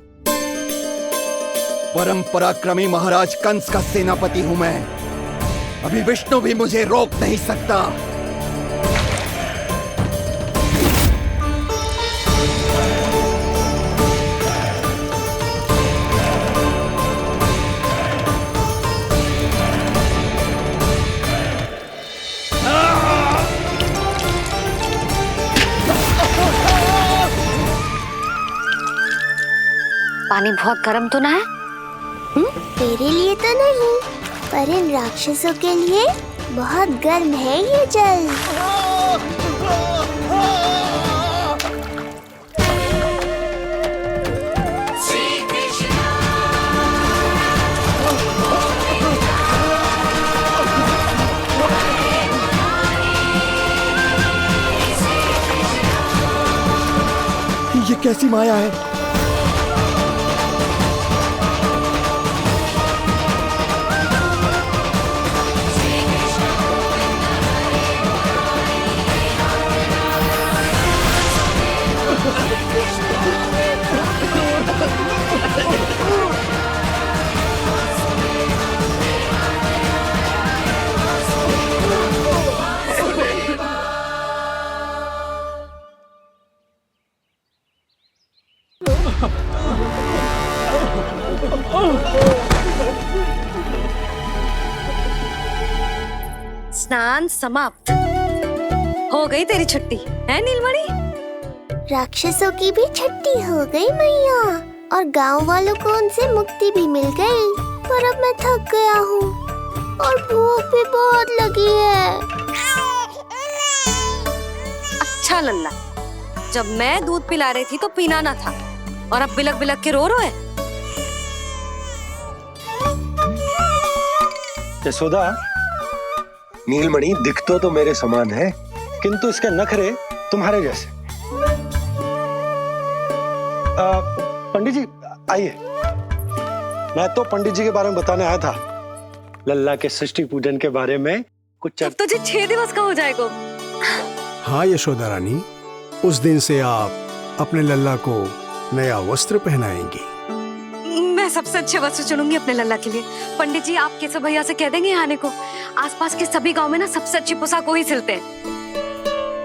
परम पराक्रमी महाराज कंस का सेनापति हूं मैं, अभी विष्णु भी मुझे रोक नहीं सकता। पानी बहुत गर्म तो ना है? तेरे लिए तो नहीं, पर इन राक्षसों के लिए बहुत गर्म है ये जल। ये कैसी माया है? स्नान समाप्त। हो गई तेरी छुट्टी है नीलमणि? राक्षसों की भी छुट्टी हो गई मैया, और गांव वालों को उनसे मुक्ति भी मिल गई। पर अब मैं थक गया हूँ और भूख भी बहुत लगी है। अच्छा लल्ला, जब मैं दूध पिला रही थी तो पीना ना था, और अब बिलक बिलक के रो रहे हैं। यशोदा, नीलमणि दिखतो तो मेरे समान है, किंतु इसके नखरे तुम्हारे जैसे। पंडित जी आइए, मैं तो पंडित जी के बारे में बताने आया था, लल्ला के सृष्टि पूजन के बारे में कुछ। अब तुझे 6 दिवस का हो जाएगा। हाँ यशोदा रानी, उस दिन से आप अपने लल्ला को नया वस्त्र पहनाएंगी। मैं सबसे अच्छे वस्त्र चुनूंगी अपने लल्ला के लिए। पंडित जी आप केशव भैया से कह देंगे आने को। आसपास के सभी गांव में ना सबसे अच्छी पोशाक वही सिलते हैं।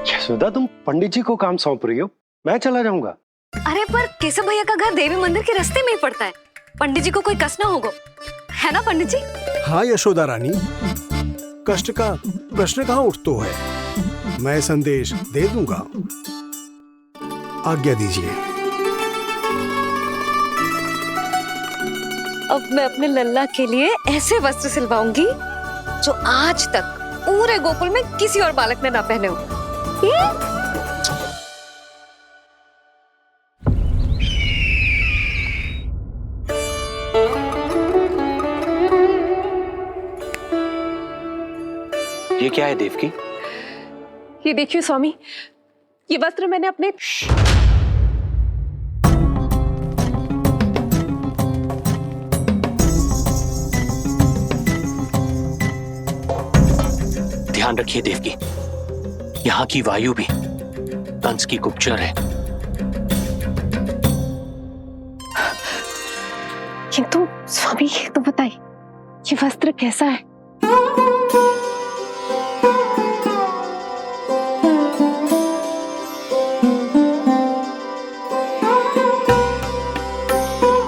यशोदा, तुम पंडित जी को काम सौंप रही हो, मैं चला जाऊंगा। अरे पर केशव भैया का घर देवी मंदिर के रास्ते में ही पड़ता है, पंडित जी को कोई कष्ट ना होगा, है ना पंडित जी? हाँ यशोदा रानी, कष्ट का प्रश्न कहाँ उठतो है, मैं संदेश दे दूंगा। आज्ञा दीजिए। अब मैं अपने लल्ला के लिए ऐसे वस्त्र सिलवाऊंगी जो आज तक पूरे गोकुल में किसी और बालक ने ना पहने हो। ये क्या है देवकी? ये देखिए स्वामी, ये वस्त्र मैंने अपने ध्यान रखिए देवकी, यहाँ की वायु भी कंस की गुप्तचर है। किंतु स्वामी ये तो बताइए, ये वस्त्र कैसा है?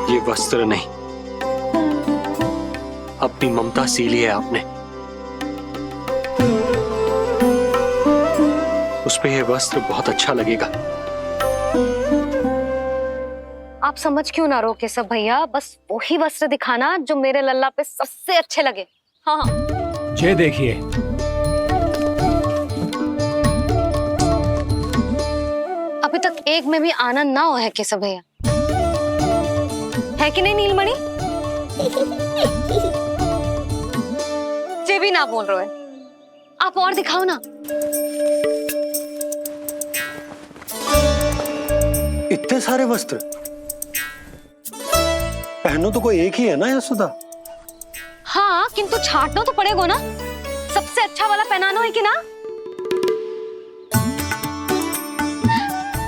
ये वस्त्र नहीं, अपनी ममता सी ली है आपने। उस पे ये वस्त्र बहुत अच्छा लगेगा। आप समझ क्यों ना रोके सब भैया, बस वही वस्त्र दिखाना जो मेरे लल्ला पे सबसे अच्छे लगे। हाँ ये देखिए, अभी तक एक में भी आनंद ना हो है केशव भैया, है कि नहीं नीलमणि? ये भी ना बोल रहे हो, आप और दिखाओ ना। इतने सारे वस्त्र पहनो तो कोई एक ही है ना यशोदा? हाँ किंतु छाटना तो पड़ेगा ना, सबसे अच्छा वाला पहनाना है कि ना?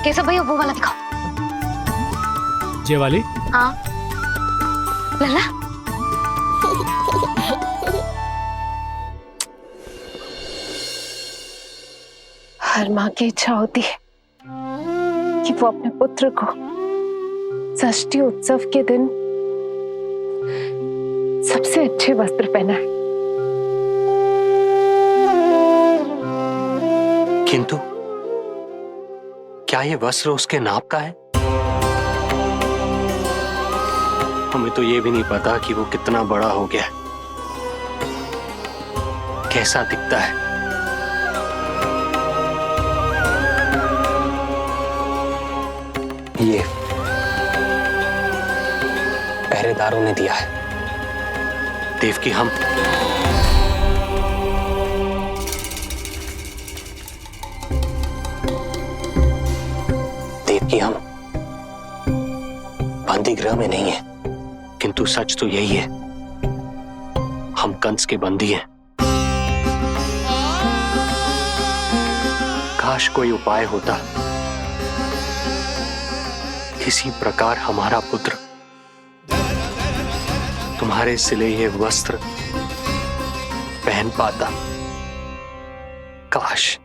केशव भैया वो वाला दिखाओ। ये वाली? हाँ लल्ला। हर माँ की इच्छा होती है कि वो अपने पुत्र को षष्ठी उत्सव के दिन सबसे अच्छे वस्त्र पहनाए। किंतु क्या ये वस्त्र उसके नाप का है? हमें तो ये भी नहीं पता कि वो कितना बड़ा हो गया, कैसा दिखता है। ये पहरेदारों ने दिया है। देवकी हम बंदी गृह में नहीं है, किंतु सच तो यही है, हम कंस के बंदी हैं। काश कोई उपाय होता, किसी प्रकार हमारा पुत्र तुम्हारे सिले ये वस्त्र पहन पाता। काश।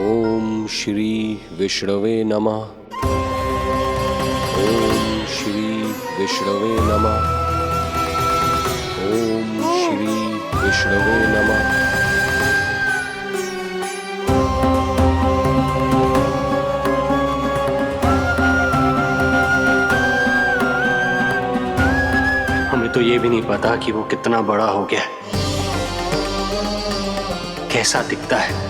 ओम श्री विष्णवे नमः। ओम श्री विष्णवे नमः। ओम श्री विष्णवे नमः। हमें तो ये भी नहीं पता कि वो कितना बड़ा हो गया, कैसा दिखता है।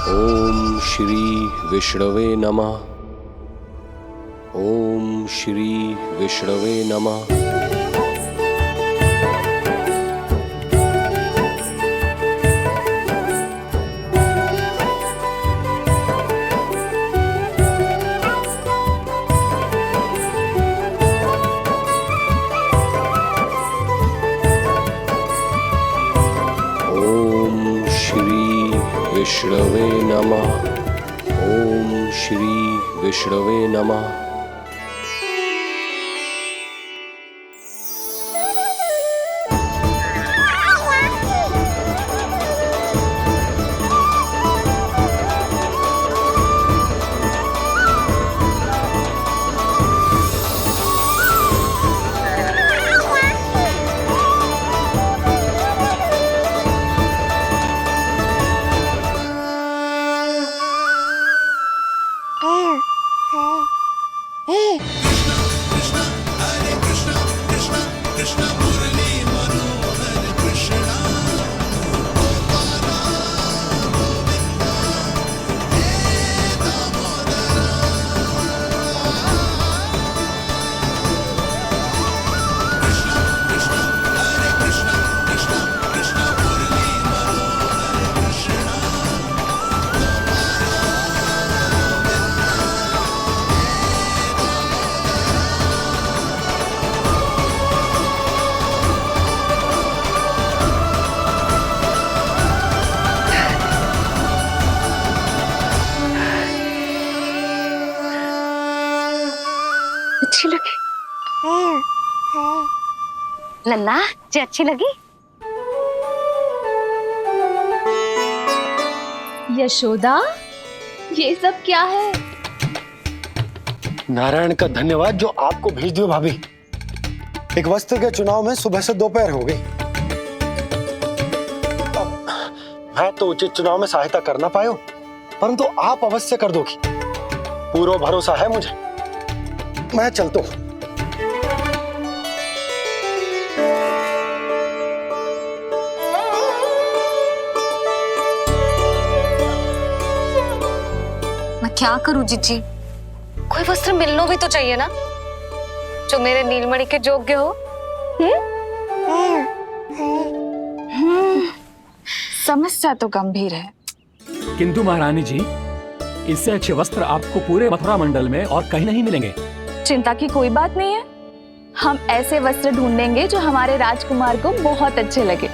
ओम श्री विष्णवे नमः। ओम श्री विष्णवे नमः। ओम श्री विष्णवे नमः। ओम श्री विष्णवे नमः। लल्ला जी अच्छी लगी? यशोदा, ये सब क्या है? नारायण का धन्यवाद जो आपको भेज दियो भाभी। एक वस्त्र के चुनाव में सुबह से दोपहर हो गई। मैं तो उचित चुनाव में सहायता कर ना पायो, परंतु आप अवश्य कर दोगी, पूरा भरोसा है मुझे। मैं चलता हूं। मैं क्या करूं जीजी? कोई वस्त्र मिलना भी तो चाहिए ना, जो मेरे नीलमणि के योग्य हो। समस्या तो गंभीर है। किंतु महारानी जी, इससे अच्छे वस्त्र आपको पूरे मथुरा मंडल में और कहीं नहीं मिलेंगे। चिंता की कोई बात नहीं है, हम ऐसे वस्त्र ढूंढेंगे जो हमारे राजकुमार को बहुत अच्छे लगे,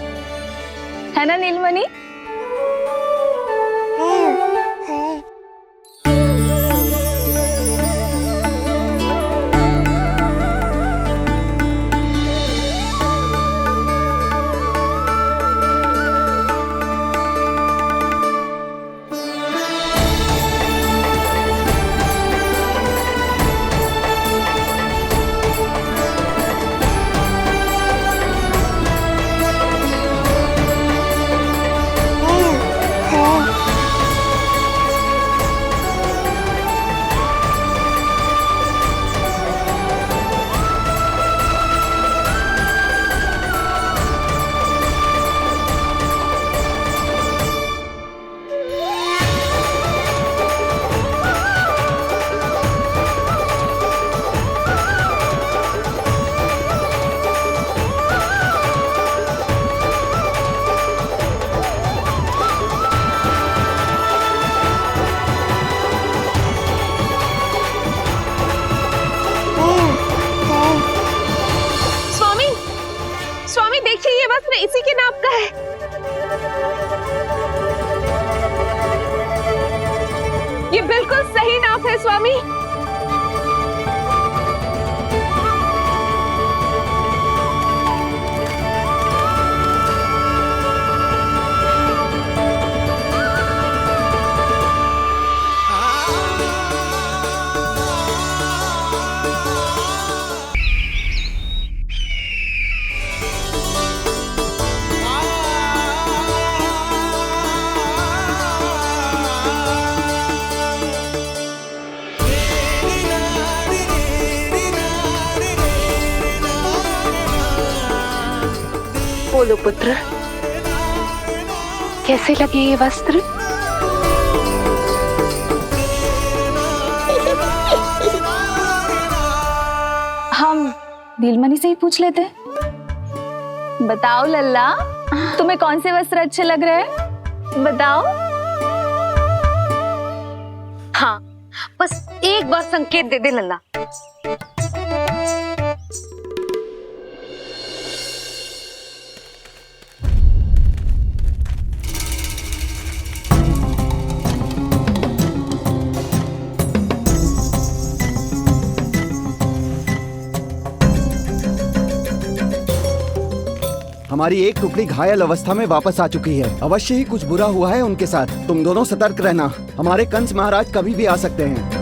है ना नीलमणि? इसी के नाप का है। ये बिल्कुल सही नाप है स्वामी। बोलो पुत्र, कैसे लगे ये वस्त्र? हम नीलमणि से ही पूछ लेते हैं। बताओ लल्ला, तुम्हें कौन से वस्त्र अच्छे लग रहे हैं? बताओ। हाँ, बस एक बार संकेत दे दे लल्ला। हमारी एक टुकड़ी घायल अवस्था में वापस आ चुकी है। अवश्य ही कुछ बुरा हुआ है उनके साथ। तुम दोनों सतर्क रहना, हमारे कंस महाराज कभी भी आ सकते हैं।